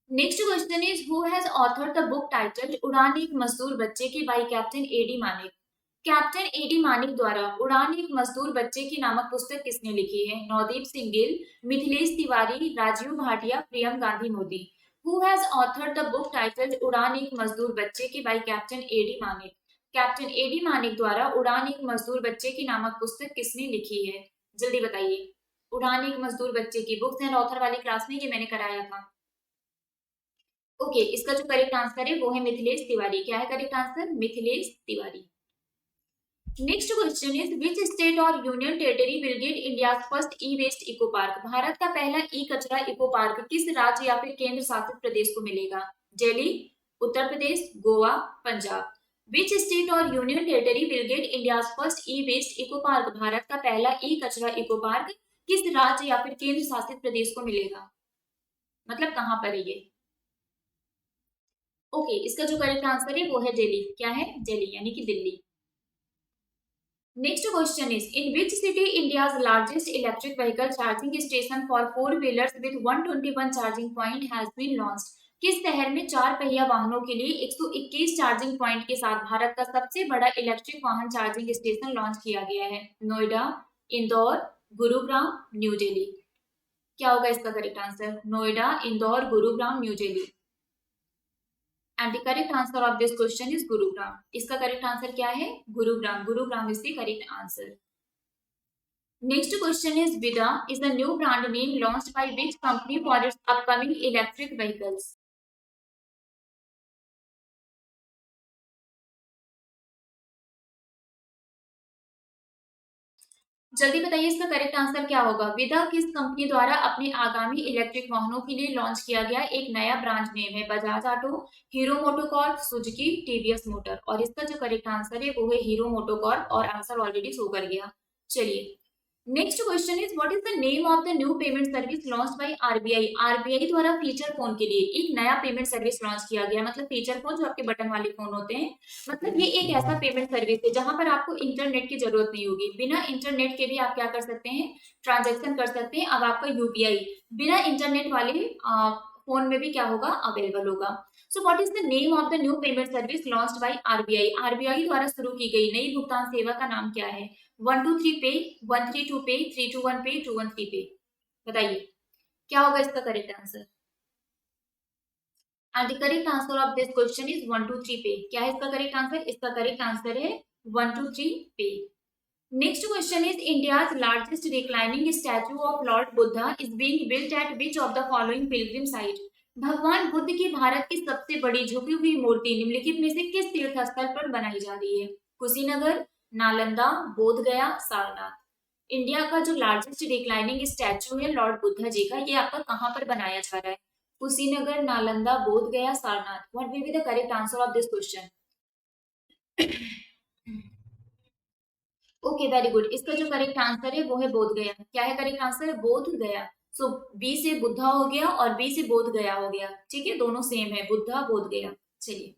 Next question is, who has authored the book titled Udaan Ek Mazdoor बच्चे Ki by captain A D Manik? Captain A D Manik द्वारा उड़ान एक मजदूर बच्चे की नामक पुस्तक किसने लिखी है? नवदीप सिंह गिल, मिथिलेश तिवारी, राजीव भाटिया, प्रियम Gandhi Modi. Who has authored the book titled उड़ान एक मजदूर बच्चे की by captain A D Manik? Captain A D Manik द्वारा उड़ान एक मजदूर बच्चे की नामक पुस्तक किसने लिखी है? जल्दी बताइए। उड़ान एक मजदूर बच्चे की बुक्स एंड ऑथर वाली क्लास में ये मैंने कराया था। ओके, इसका जो करेक्ट आंसर है वो है मिथिलेश तिवारी। क्या है correct answer? Mithilesh Tiwari. Next question is, which state और union territory will get India's first e waste eco park? Bharat का पहला ई कचरा इको पार्क किस राज्य या फिर केंद्र शासित प्रदेश को मिलेगा? दिल्ली, उत्तर प्रदेश, गोवा, पंजाब। विच स्टेट और union territory will get India's first e waste eco park? Bharat का पहला ई कचरा इको पार्क किस राज्य या फिर केंद्र शासित प्रदेश को मिलेगा? मतलब कहां पर है ये? ओके, इसका जो करेक्ट आंसर है वो है दिल्ली। क्या है? दिल्ली यानी कि Delhi. Next question is, in which city India's largest electric vehicle charging station for four-wheelers with 121 charging point has been launched? किस शहर में 4 पहिया वाहनों के लिए 121 चार्जिंग पॉइंट के साथ भारत का सबसे बड़ा इलेक्ट्रिक वाहन चार्जिंग स्टेशन लॉन्च किया गया है? नोएडा, इंदौर, गुरुग्राम, न्यू दिल्ली। क्या होगा इसका correct answer? Noida, Indore, Gurugram, new Delhi. And the correct answer of this question is Gurugram. इसका करेक्ट आंसर क्या है? Gurugram. Gurugram is the correct answer. Next question is Vida is the new brand name launched by which company for its upcoming electric vehicles? जल्दी बताइए इसका correct answer क्या होगा। विदा किस कंपनी द्वारा अपने आगामी इलेक्ट्रिक वाहनों के लिए लॉन्च किया गया एक नया ब्रांड नेम है? Bajaj auto, hero MotoCorp, Suzuki, TVS motor. और इसका जो करेक्ट आंसर है वो है हीरो मोटोकॉर्प और आंसर ऑलरेडी शो कर गया। चलिए next question is what is the name of the new payment service launch by RBI? RBI द्वारा फीचर फोन के लिए एक नया पेमेंट सर्विस लॉन्च किया गया। मतलब फीचर फोन जो आपके बटन वाले फोन होते हैं, मतलब ये एक ऐसा पेमेंट सर्विस है जहां पर आपको इंटरनेट की जरूरत नहीं होगी। बिना इंटरनेट के भी आप क्या कर सकते हैं? ट्रांजेक्शन कर सकते हैं। अब आपका यूपीआई बिना इंटरनेट वाले फोन में भी क्या होगा? अवेलेबल होगा। सो what is the name of the new payment service launched by RBI? RBI द्वारा शुरू की गई नई भुगतान सेवा का नाम क्या है? 123 पे, 132 पे, 321 पे, 213 पे। बताइए क्या होगा इसका correct answer? And the correct answer of this question is 123 पे। क्या है इसका करेक्ट आंसर? इसका करेक्ट आंसर है 123 पे। Next question is India's largest reclining statue of Lord Buddha is being built at which of the following Pilgrim site? भगवान बुद्ध की भारत की सबसे बड़ी झुकी हुई मूर्ति निम्नलिखित में से किस तीर्थ स्थल पर बनाई जा रही है? कुशीनगर, नालंदा, बोध गया, सारनाथ। इंडिया का जो लार्जेस्ट रिक्लाइनिंग स्टैचू है लॉर्ड बुद्धा जी का, ये आपका कहाँ पर बनाया जा रहा है? कुशीनगर, नालंदा, बोध गया, Sarnath. What will be the correct answer of this question? Okay very good. इसका जो करेक्ट आंसर है वो है बोध गया। क्या है करेक्ट आंसर? बोध गया। सो बी से बुद्धा हो गया और बी से बोध गया हो गया। ठीक है, दोनों सेम है, बुद्धा बोध गया। चलिए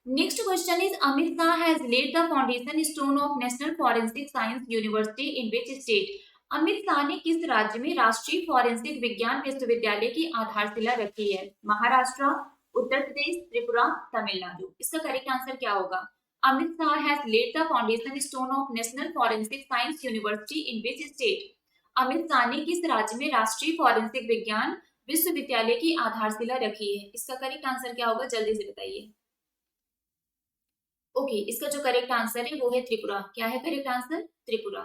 next question is Amit Shah has lead the foundation stone of national forensic science university in which state? Amit Shah ने किस राज्य में राष्ट्रीय फॉरेंसिक विज्ञान विश्वविद्यालय की आधारशिला रखी है? महाराष्ट्र, उत्तर प्रदेश, त्रिपुरा, तमिलनाडु। इसका करेक्ट आंसर क्या होगा? Amit Shah has lead the foundation stone of national forensic science university in which state? Amit Shah ने किस राज्य में राष्ट्रीय फॉरेंसिक विज्ञान विश्वविद्यालय की आधारशिला रखी है? इसका करेक्ट आंसर क्या होगा? जल्दी से बताइए। ओके इसका जो करेक्ट आंसर है वो है त्रिपुरा। क्या है correct answer? Tripura.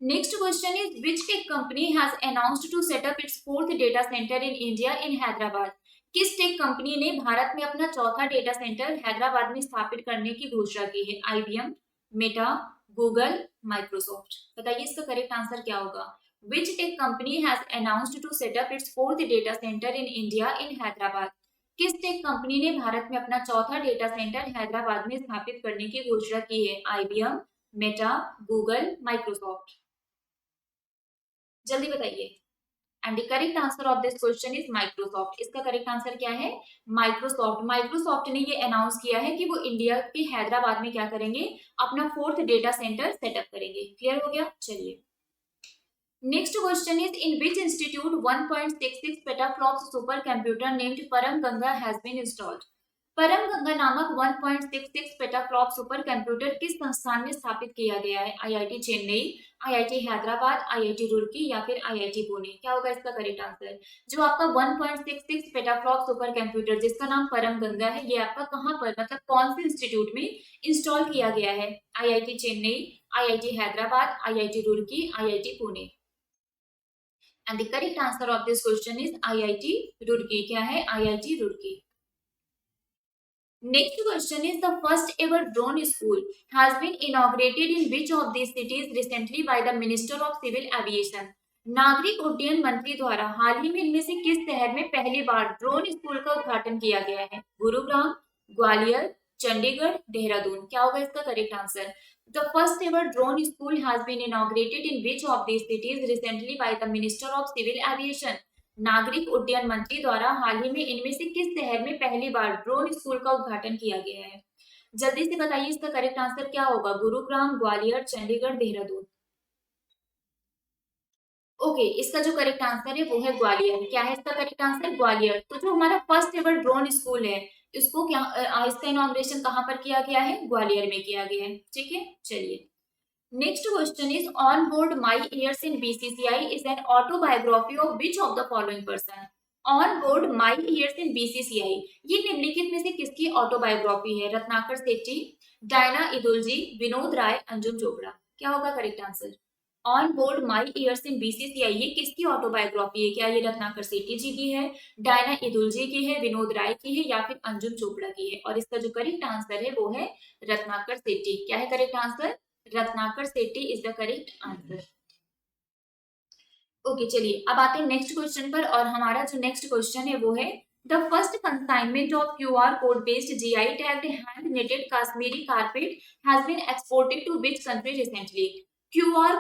Next question is which tech company has announced to set up its fourth data centre in India in Hyderabad? किस टेक कंपनी ने भारत में अपना चौथा डेटा सेंटर हैदराबाद में स्थापित करने की घोषणा की है? IBM, Meta, Google, Microsoft. बताइए इसका करेक्ट आंसर क्या होगा? Which tech company has announced to set up its fourth data centre in India in Hyderabad? किस टेक कंपनी ने भारत में अपना चौथा डेटा सेंटर हैदराबाद में स्थापित करने की घोषणा की है? IBM, Meta, Google, Microsoft. जल्दी बताइए। And the correct answer of this question is Microsoft. इसका करेक्ट आंसर क्या है? माइक्रोसॉफ्ट। माइक्रोसॉफ्ट ने ये अनाउंस किया है कि वो इंडिया के हैदराबाद में क्या करेंगे? अपना फोर्थ डेटा सेंटर सेटअप करेंगे। क्लियर हो गया? चलिए next question is in which institute 1.66 petaflops super computer named परम गंगा हैज बीन इंस्टॉल्ड? परम गंगा नामक 1.66 पेटाफ्लॉप सुपर कंप्यूटर किस संस्थान में स्थापित किया गया है? IIT Chennai, IIT Hyderabad, IIT Roorkee या फिर आईआईटी पुणे। क्या होगा इसका करेक्ट आंसर? जो आपका 1.66 पेटाफ्लॉप सुपर कंप्यूटर जिसका नाम परम गंगा है, ये आपका कहाँ पर मतलब कौन से इंस्टीट्यूट में इंस्टॉल किया गया है? IIT Chennai, IIT Hyderabad, IIT Roorkee, IIT Pune. And the correct answer of this question is IIT Roorkee. क्या है? IIT Roorkee. Next question is the first ever drone school has been inaugurated in which of these cities recently by the Minister of Civil Aviation? नागरिक उड्डयन मंत्री द्वारा हाल ही में इनमें से किस शहर में पहली बार ड्रोन स्कूल का उद्घाटन किया गया है? गुरुग्राम, ग्वालियर, चंडीगढ़, देहरादून। क्या होगा इसका correct answer? The first ever drone school has been inaugurated in which of these cities recently by the Minister of Civil Aviation? नागरिक उड्डयन मंत्री द्वारा हाल ही में इनमें से किस शहर में पहली बार ड्रोन स्कूल का उद्घाटन किया गया है? जल्दी से बताइए इसका करेक्ट आंसर क्या होगा? गुरुग्राम, ग्वालियर, चंडीगढ़, देहरादून। ओके इसका जो करेक्ट आंसर है वो है ग्वालियर। क्या है इसका करेक्ट आंसर? ग्वालियर। तो जो हमारा फर्स्ट एवर ड्रोन स्कूल है इसको क्या इसका इनॉग्रेशन कहाँ पर किया गया है? ग्वालियर में किया गया है। ठीक है चलिए next question is on board my years in BCCI is an autobiography of which of the following person? On board my years in BCCI, ये निम्नलिखित में से किसकी ऑटोबायोग्राफी है? रत्नाकर सेठी, डायना इदुलजी, विनोद राय, अंजुम चोपड़ा। क्या होगा correct answer? On board my years in BCCI, ये किसकी ऑटोबायोग्राफी है? क्या ये रत्नाकर सेठी जी की है, डायना इदुलजी की है, विनोद राय की है, या फिर अंजुम चोपड़ा की है? और इसका जो करेक्ट आंसर है वो है रत्नाकर सेठी। क्या है correct answer? Ratnakar Sethi is the correct answer. Okay चलिए अब आते हैं नेक्स्ट क्वेश्चन पर, और हमारा जो नेक्स्ट क्वेश्चन है वो है the first consignment of QR code based GI tagged hand knitted Kashmiri carpet has been exported to which country recently? QR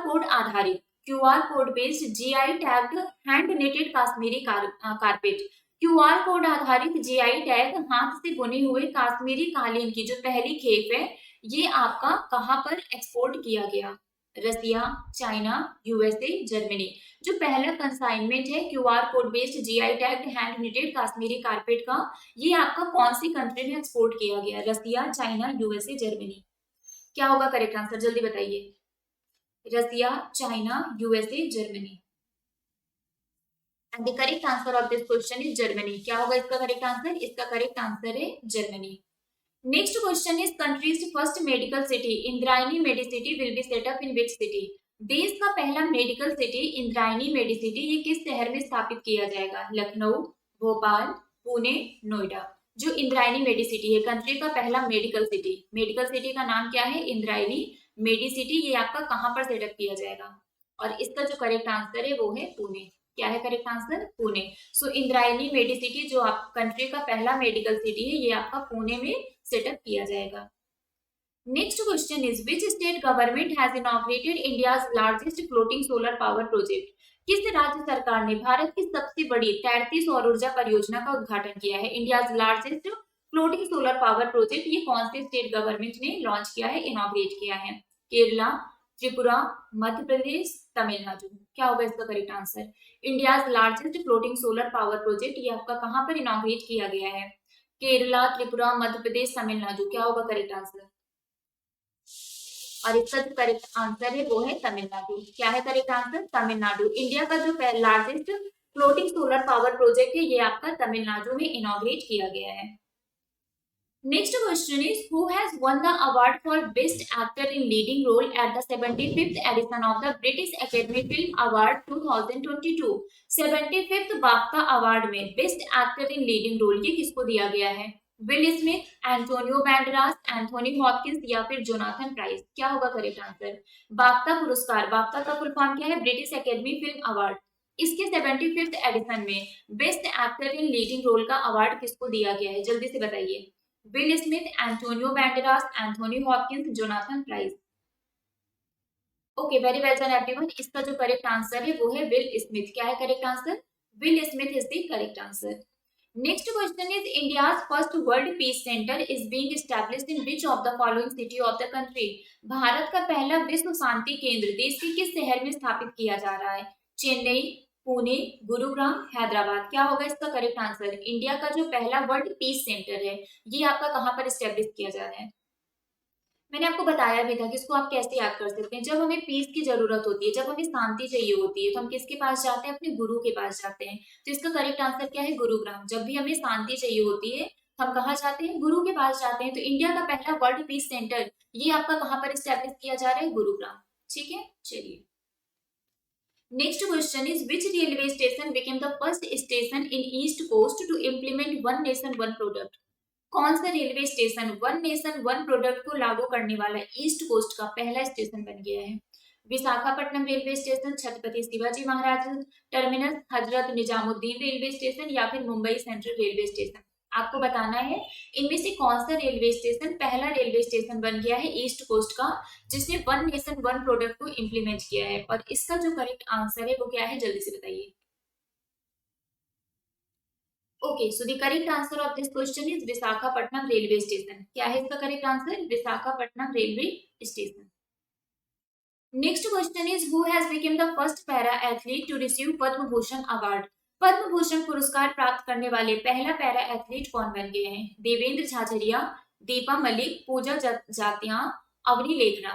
code based GI tagged hand knitted Kashmiri carpet, QR code आधारित GI tag हाथ से बुने हुए कश्मीरी कालीन की जो पहली खेप है, ये आपका कहां पर एक्सपोर्ट किया गया? Russia, China, USA, Germany. जो पहला कंसाइनमेंट है QR code based GI tagged hand knitted Kashmiri carpet का, ये आपका कौन सी कंट्री में एक्सपोर्ट किया गया? Russia, China, USA, Germany. क्या होगा करेक्ट आंसर? जल्दी बताइए। Russia, China, USA, Germany. And the correct answer of this question is Germany. क्या होगा इसका करेक्ट आंसर? इसका करेक्ट आंसर है Germany. Next question is country's first medical city Indrayani medicity will be set up in which city? देश का पहला medical city Indrayani Medicity ये किस शहर में स्थापित किया जाएगा? लखनऊ, भोपाल, पुणे, नोएडा। जो इंद्रायणी मेडिसिटी है कंट्री का पहला मेडिकल सिटी का नाम क्या है? इंद्रायणी मेडिसिटी। ये आपका कहां पर सेटअप किया जाएगा? और इसका जो करेक्ट आंसर है वो है पुणे। क्या है करेक्ट आंसर? पुणे। सो इंद्रायणी मेडिसिटी जो आप कंट्री का पहला मेडिकल सिटी है, ये आपका पुणे में सेटअप किया जाएगा। Next question is which state government has inaugurated India's largest floating solar power project? किस राज्य सरकार ने भारत की सबसे बड़ी तैरती सौर ऊर्जा परियोजना का उद्घाटन किया है? India's largest floating solar power project ये कौन से स्टेट गवर्नमेंट ने लॉन्च किया है, इनॉग्रेट किया है? केरला, त्रिपुरा, मध्य प्रदेश, तमिलनाडु। क्या होगा इसका correct answer? India's largest floating solar power project ये आपका कहां पर इनॉग्रेट किया गया है? केरला, त्रिपुरा, मध्य प्रदेश, तमिलनाडु। क्या होगा करेक्ट आंसर? और इसका जो करेक्ट आंसर है वो है तमिलनाडु। क्या है करेक्ट आंसर? तमिलनाडु। इंडिया का जो largest floating solar power project है ये आपका तमिलनाडु में इनॉग्रेट किया गया है। Next question is who has won the award for best actor in leading role at the 75th edition of the British Academy Film Award 2022? 75th BAFTA award में best actor in leading role ये किसको दिया गया है? Will Smith, Antonio Banderas, Anthony Hopkins, या फिर Jonathan Pryce. क्या होगा करेक्ट आंसर? बाफ्टा पुरस्कार, बाफ्टा का फुल फॉर्म क्या है? British Academy Film Award. इसके 75th एडिशन में best actor in leading role का अवार्ड किसको दिया गया है? जल्दी से बताइए। Will Smith, Antonio Banderas, Anthony Hopkins, Jonathan Pryce. Okay very well done everyone. इसका जो करेक्ट आंसर है वो है विल स्मिथ। क्या है correct answer? Will Smith is the correct answer. Next question is India's first world peace centre is being established in which of the following city of the country? Bharat का पहला विश्व शांति केंद्र देश के किस शहर में स्थापित किया जा रहा है? चेन्नई, पुणे, गुरुग्राम, हैदराबाद। क्या होगा इसका करेक्ट आंसर? इंडिया का जो पहला वर्ल्ड पीस सेंटर है ये आपका कहां पर एस्टेब्लिश किया जा रहा है? मैंने आपको बताया भी था कि इसको आप कैसे याद कर सकते हैं। जब हमें पीस की जरूरत होती है, जब हमें शांति चाहिए होती है, तो हम किसके पास जाते हैं? अपने गुरु के पास जाते हैं। तो इसका करेक्ट आंसर क्या है? गुरुग्राम। जब भी हमें शांति चाहिए होती है हम कहाँ जाते हैं? गुरु के पास जाते हैं। तो इंडिया का पहला वर्ल्ड पीस सेंटर ये आपका कहां पर एस्टेब्लिश किया जा रहा है? गुरुग्राम। ठीक है चलिए next question is which railway station became the first station in east coast to implement one nation one product? कौन सा railway station one nation one product को लागू करने वाला ईस्ट कोस्ट का पहला स्टेशन बन गया है? विशाखापट्टनम रेलवे स्टेशन, छत्रपति शिवाजी महाराज terminus, Hazrat Nizamuddin railway station, या फिर मुंबई सेंट्रल रेलवे स्टेशन? आपको बताना है इनमें से कौन सा रेलवे स्टेशन पहला रेलवे स्टेशन बन गया है ईस्ट कोस्ट का जिसने वन नेशन वन प्रोडक्ट को इम्प्लीमेंट किया है। और इसका जो करेक्ट आंसर है वो क्या है? जल्दी से बताइए। Okay so the correct answer of this question is Visakhapatnam railway station. क्या है इसका correct answer? Visakhapatnam railway station. Next question is who has become the first para athlete to receive Padma Bhushan award? Padma Bhushan पुरस्कार प्राप्त करने वाले पहला पैरा एथलीट कौन बन गए हैं? Devendra Jhajharia, Deepa Malik, Pooja Jatiya, Avani Lekhara.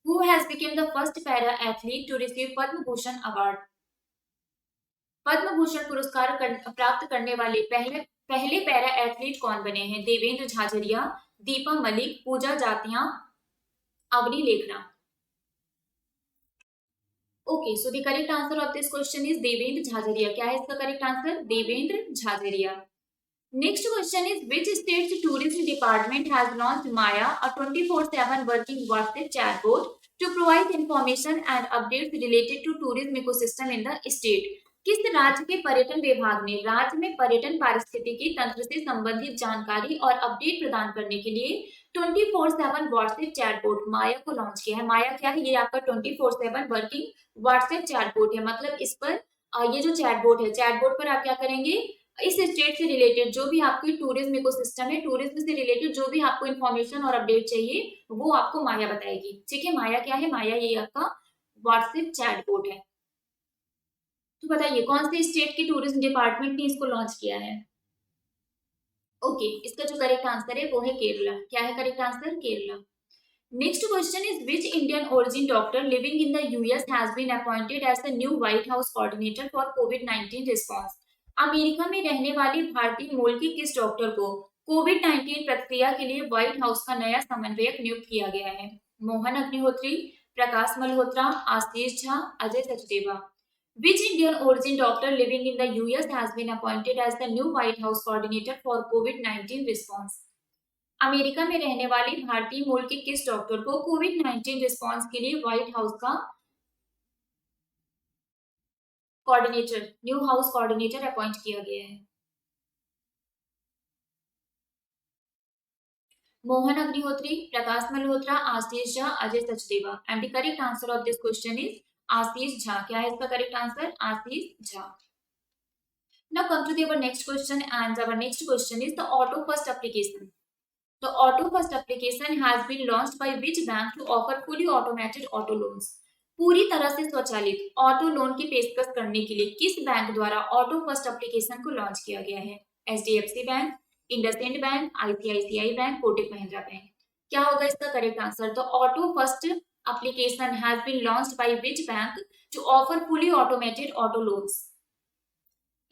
Who has become the first para athlete to receive Padma Bhushan award? Padma Bhushan पुरस्कार प्राप्त करने वाले पहले पैरा एथलीट कौन बने हैं? Devendra Jhajharia, Deepa Malik, Pooja Jatiya, Avani Lekhara. Okay, so the correct answer of this question is Devendra Jhajharia. क्या है इसका correct answer? Devendra Jhajharia. Next question is, which state's tourism department has launched Maya, a 24/7 working WhatsApp chatbot to provide information and updates related to tourism ecosystem in the state? किस राज्य के पर्यटन विभाग ने राज्य में पर्यटन पारिस्थितिकी तंत्र से संबंधित जानकारी और अपडेट प्रदान करने के लिए 24/7 व्हाट्सएप चैटबोट माया को लॉन्च किया है? माया क्या है? ये आपका 24/7 वर्किंग व्हाट्सएप चैटबोट है। मतलब इस पर ये जो चैटबोट है, चैटबोट पर आप क्या करेंगे, इस स्टेट से रिलेटेड जो भी आपकी टूरिज्म इकोसिस्टम है, टूरिज्म से रिलेटेड जो भी आपको इन्फॉर्मेशन और अपडेट चाहिए वो आपको माया बताएगी। ठीक है, माया क्या है? माया ये आपका व्हाट्सएप चैटबॉट है। तो बताइए कौन से स्टेट की टूरिज्म डिपार्टमेंट ने इसको लॉन्च किया है? ओके, इसका जो करेक्ट आंसर है वो है केरला। क्या है correct answer? Kerala. Next question is, which Indian origin doctor living in the US has been appointed as the new White House coordinator for COVID-19 response? America में रहने वाली भारतीय मूल के किस डॉक्टर को कोविड-19 प्रतिक्रिया के लिए व्हाइट हाउस का नया समन्वयक नियुक्त किया गया है? Mohan Agnihotri, Prakash Malhotra, Ashish Jha, Ajay Sachdeva. Which Indian origin doctor living in the US has been appointed as the new White House coordinator for COVID-19 response? America में रहने वाली भारतीय मूल के किस डॉक्टर को कोविड-19 रिस्पांस के लिए व्हाइट हाउस का coordinator, new house coordinator appoint किया गया है? Mohan Agnihotri, Prakash Malhotra, Ashish Jha, Ajay Sachdeva. And the correct answer of this question is Ashish Jha. क्या है इसका correct answer? Ashish Jha. Now come to the next question, and our next question is the auto first application. The Auto First application has been launched by which bank to offer fully automated auto loans? पूरी तरह से स्वचालित auto loan की पेशकश करने के लिए किस बैंक द्वारा ऑटो फर्स्ट एप्लीकेशन को लॉन्च किया गया है? HDFC bank, IndusInd bank, ICICI bank, Kotak Mahindra bank. क्या होगा इसका करेक्ट आंसर? तो auto first application has been launched by which bank to offer fully automated auto loans?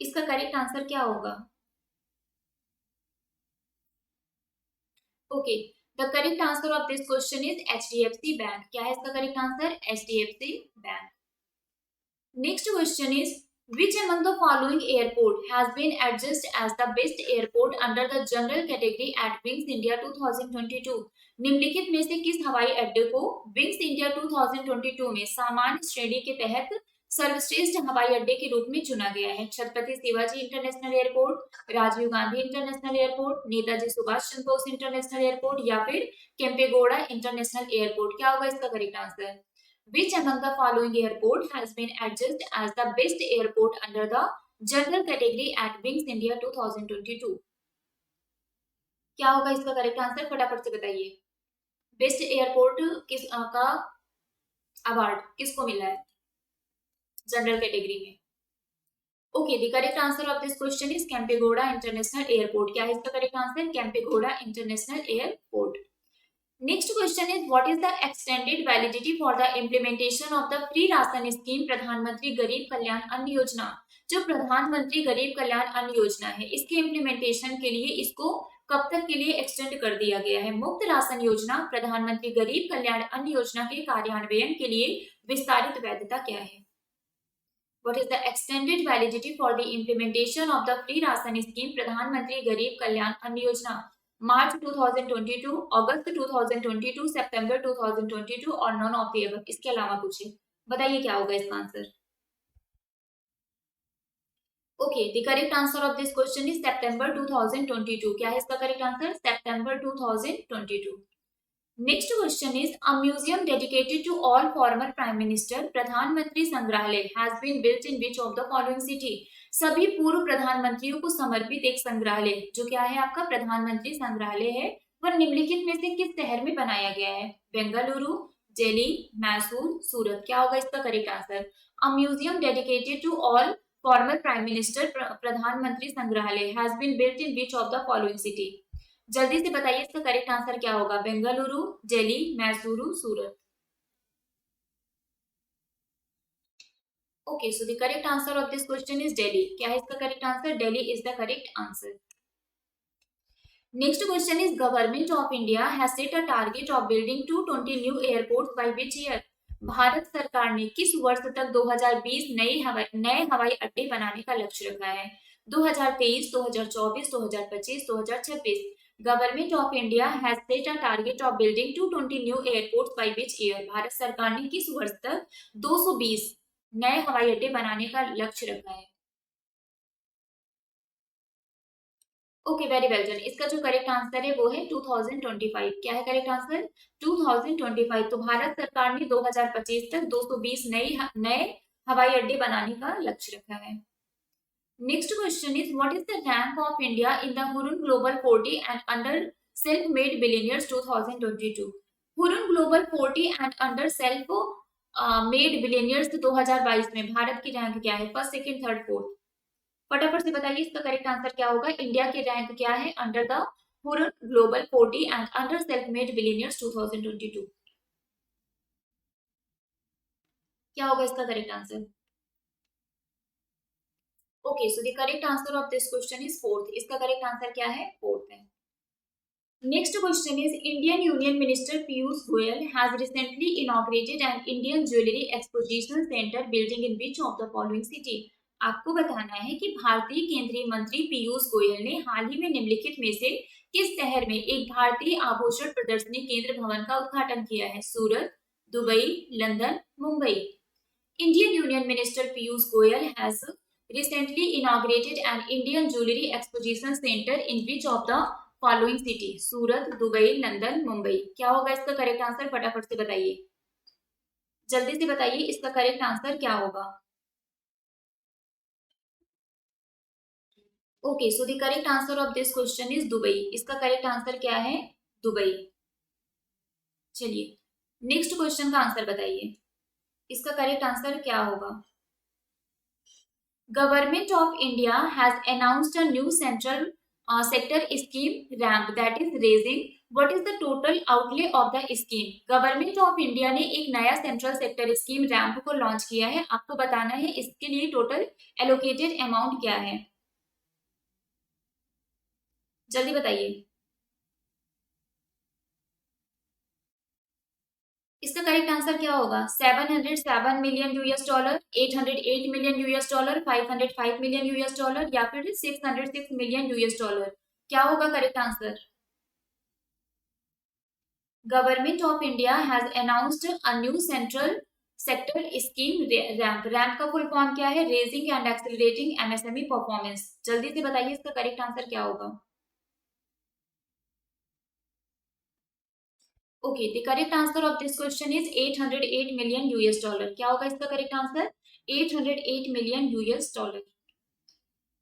इसका करेक्ट आंसर क्या होगा? Okay, the correct answer of this question is HDFC Bank. क्या है इसका correct answer? HDFC Bank. Next question is, which among the following airport has been adjudged as the best airport under the general category at Wings India 2022? निम्नलिखित में से किस हवाई अड्डे को विंग्स इंडिया 2022 में सामान्य श्रेणी के तहत सर्वश्रेष्ठ हवाई अड्डे के रूप में चुना गया है? Chhatrapati Shivaji international airport, Rajiv Gandhi international airport, Netaji Subhash Chandra Bose international airport या फिर केम्पेगौड़ा इंटरनेशनल एयरपोर्ट? क्या होगा इसका correct answer? Which among the following airport has been adjudged as the best airport under the general category at Wings India 2022? क्या होगा इसका करेक्ट आंसर? फटाफट से बताइए। बेस्ट एयरपोर्ट किस का अवार्ड किसको मिला है जनरल कैटेगरी में? Okay, the correct answer of this question is Kempegowda international airport. क्या है इसका correct answer? Kempegowda international airport. Next question is, what is the extended validity for the implementation of the free ration scheme प्रधानमंत्री गरीब कल्याण अन्न योजना? जो प्रधानमंत्री गरीब कल्याण अन्न योजना है, इसके इम्प्लीमेंटेशन के लिए इसको कब तक के लिए एक्सटेंड कर दिया गया है? मुफ्त राशन योजना प्रधानमंत्री गरीब कल्याण अन्न योजना के कार्यान्वयन के लिए विस्तारित वैधता क्या है? What is the extended validity for the implementation of the free ration scheme प्रधानमंत्री गरीब कल्याण अन्न योजना? मार्च 2022, अगस्त 2022, सितंबर 2022 और नॉन ऑफ द अबव? इसके अलावा पूछे, बताइए क्या होगा इसका answer? Okay, the correct answer of this question is September 2022। क्या है इसका correct answer? September 2022। Next question is, a museum dedicated to all former prime minister Pradhanmantri Sangrahalaya has been built in which of the following city? सभी पूर्व प्रधानमंत्रियों को समर्पित एक संग्रहालय जो क्या है आपका प्रधानमंत्री संग्रहालय है, वह निम्नलिखित में से किस शहर में बनाया गया है? बेंगलुरु, दिल्ली, मैसूर, सूरत? क्या होगा इसका correct answer? A museum dedicated to all former prime minister Pradhanmantri Sangrahalaya has been built in which of the following city? जल्दी से बताइए इसका करेक्ट आंसर क्या होगा? बेंगलुरु, दिल्ली, मैसूरू, सूरत? Okay, so the correct answer of this question is Delhi. क्या है इसका correct answer? Delhi is the correct answer. Next question is Government of India has set a target of building 220 new airports by which year? Bharat सरकार ने किस वर्ष तक 2020 नए हवाई अड्डे बनाने का लक्ष्य रखा है? 2023, 2024, 2025, 2026. Government of India has set a target of building 220 new airports by which year? Bharat सरकार ने किस वर्ष तक 220 नए हवाई अड्डे बनाने का लक्ष्य रखा है? Okay, very well done. इसका जो करेक्ट आंसर है वो है 2025। क्या है करेक्ट आंसर? 2025। तो भारत सरकार ने 2025 तक 220 नए हवाई अड्डे बनाने का लक्ष्य रखा है। Next question is what is the rank of India in the Hurun global 40 and under self made billionaires 2022? Hurun global 40 and under self made billionaires 2022 में भारत की रैंक क्या है? First, second, third, fourth? फटाफट से बताइए इसका करेक्ट आंसर क्या होगा। इंडिया के रैंक क्या है under the Hurun global 40 and under self made billionaires 2022? क्या होगा इसका correct answer? Okay, so the correct answer of this question is fourth. इसका करेक्ट आंसर क्या है? फोर्थ है। Next question is Indian union minister Piyush Goyal has recently inaugurated an Indian jewellery exposition centre building in which of the following city? आपको बताना है कि भारतीय केंद्रीय मंत्री पीयूष गोयल ने हाल ही में निम्नलिखित में से किस शहर में एक भारतीय आभूषण प्रदर्शनी केंद्र भवन का उद्घाटन किया है? Surat, Dubai, London, Mumbai? Indian union minister Piyush Goyal has recently inaugurated an Indian jewelry exposition center in which of the following city? Surat, Dubai, London, Mumbai? क्या होगा इसका करेक्ट आंसर? फटाफट से बताइए, जल्दी से बताइए इसका करेक्ट आंसर क्या होगा। Okay, so the correct answer of this question is Dubai. इसका करेक्ट आंसर क्या है? दुबई। चलिए नेक्स्ट क्वेश्चन का आंसर बताइए, इसका करेक्ट आंसर क्या होगा। Government of India has announced a new central sector scheme ramp that is raising. What is the total outlay of the scheme? Government of India ने एक नया central sector scheme ramp को launch किया है। आपको बताना है इसके लिए टोटल एलोकेटेड अमाउंट क्या है, जल्दी बताइए। इसका करेक्ट आंसर क्या होगा? 707 million US dollar, 808 million US dollar, 505 million US dollar या फिर 606 मिलियन यूएस डॉलर? क्या होगा correct answer? Government of India has announced a new central sector scheme ramp. Ramp का फुल फॉर्म क्या है? Raising and accelerating MSME performance. जल्दी से बताइए इसका करेक्ट आंसर क्या होगा। Okay, the correct answer of this question is 808 million US dollar. क्या होगा इसका correct answer? 808 million US dollar.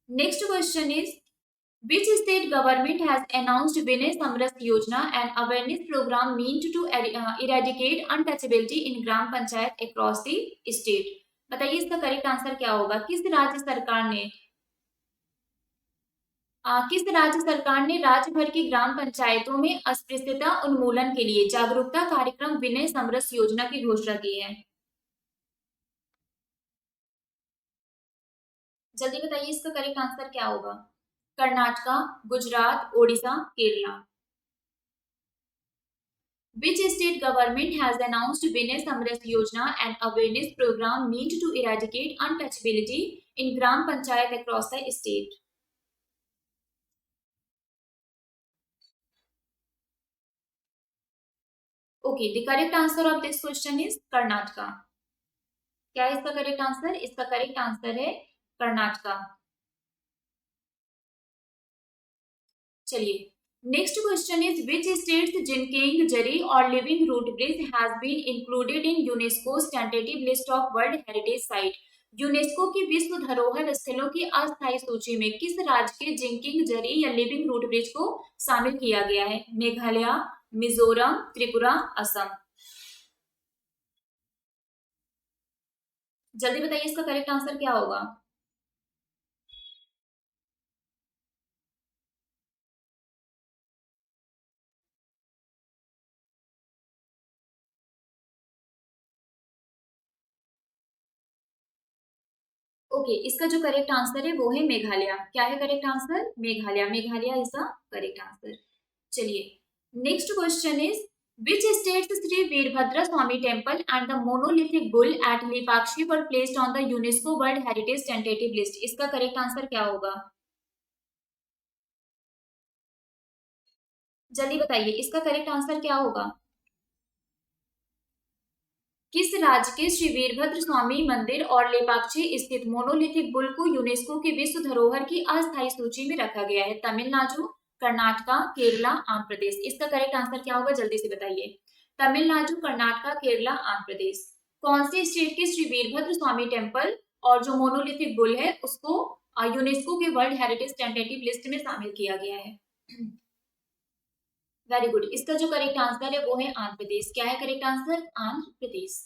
Next question is which state government has announced Vinay Samras Yojana, an awareness program meant to eradicate untouchability in gram panchayat across the state? बताइए इसका correct answer क्या होगा। किस राज्य सरकार ने राज्य भर की ग्राम पंचायतों में अस्पृश्यता उन्मूलन के लिए जागरूकता कार्यक्रम विनय समरस योजना की घोषणा की है? जल्दी बताइए इसका करेक्ट आंसर क्या होगा। Karnataka, Gujarat, Odisha, Kerala? Which state government has announced Vinay Samras Yojana, an awareness program meant to eradicate untouchability in gram panchayat across the state? Okay, the correct answer of this question is Karnataka. क्या है इसका correct answer? इसका correct answer है कर्नाटका। चलिए next question is which states Jingkieng Jri और living root bridge has been included in UNESCO tentative list of world heritage site? UNESCO की विश्व धरोहर स्थलों की अस्थायी सूची में किस राज्य के जिनकिंग जरी या लिविंग रूट ब्रिज को शामिल किया गया है? मेघालय, मिजोरम, त्रिपुरा, असम? जल्दी बताइए इसका करेक्ट आंसर क्या होगा। ओके, इसका जो करेक्ट आंसर है वो है मेघालय। क्या है correct answer? Meghalaya. Meghalaya is the correct answer. चलिए, next question is which states Sri Veerbhadra Swami temple and the monolithic bull at Lepakshi were placed on the UNESCO World Heritage tentative list? इसका correct answer क्या होगा? जल्दी बताइए, इसका correct answer क्या होगा? किस राज्य के श्री वीरभद्र स्वामी मंदिर और लेपाक्षी स्थित मोनोलिथिक बुल को यूनेस्को की विश्व धरोहर की अस्थायी सूची में रखा गया है? तमिलनाडु, कर्नाटका, केरला, आंध्र प्रदेश। इसका करेक्ट आंसर क्या होगा? जल्दी से बताइए। तमिलनाडु, कर्नाटका, केरला, आंध्र प्रदेश। कौन सी स्टेट के श्री वीरभद्र स्वामी टेम्पल और जो मोनोलिथिक बुल है उसको यूनेस्को के वर्ल्ड हेरिटेज टेंटेटिव लिस्ट में शामिल किया गया है? Very good. इसका जो करेक्ट आंसर है वो है आंध्र प्रदेश। क्या है correct answer? Andhra Pradesh.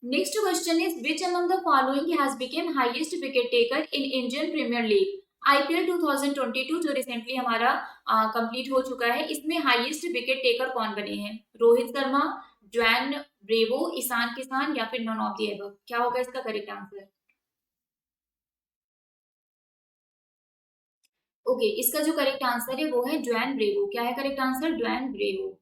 Next question is which among the following has become highest wicket taker in Indian Premier League? IPL 2022 जो रिसेंटली हमारा कंप्लीट हो चुका है, इसमें हाईएस्ट विकेट टेकर कौन बने हैं? रोहित शर्मा, ड्वेन ब्रेवो, ईशान किसान या फिर नॉन ऑफ द एबव? क्या होगा इसका करेक्ट आंसर? ओके, इसका जो करेक्ट आंसर है वो है ड्वेन ब्रेवो। क्या है correct answer? Dwayne Bravo.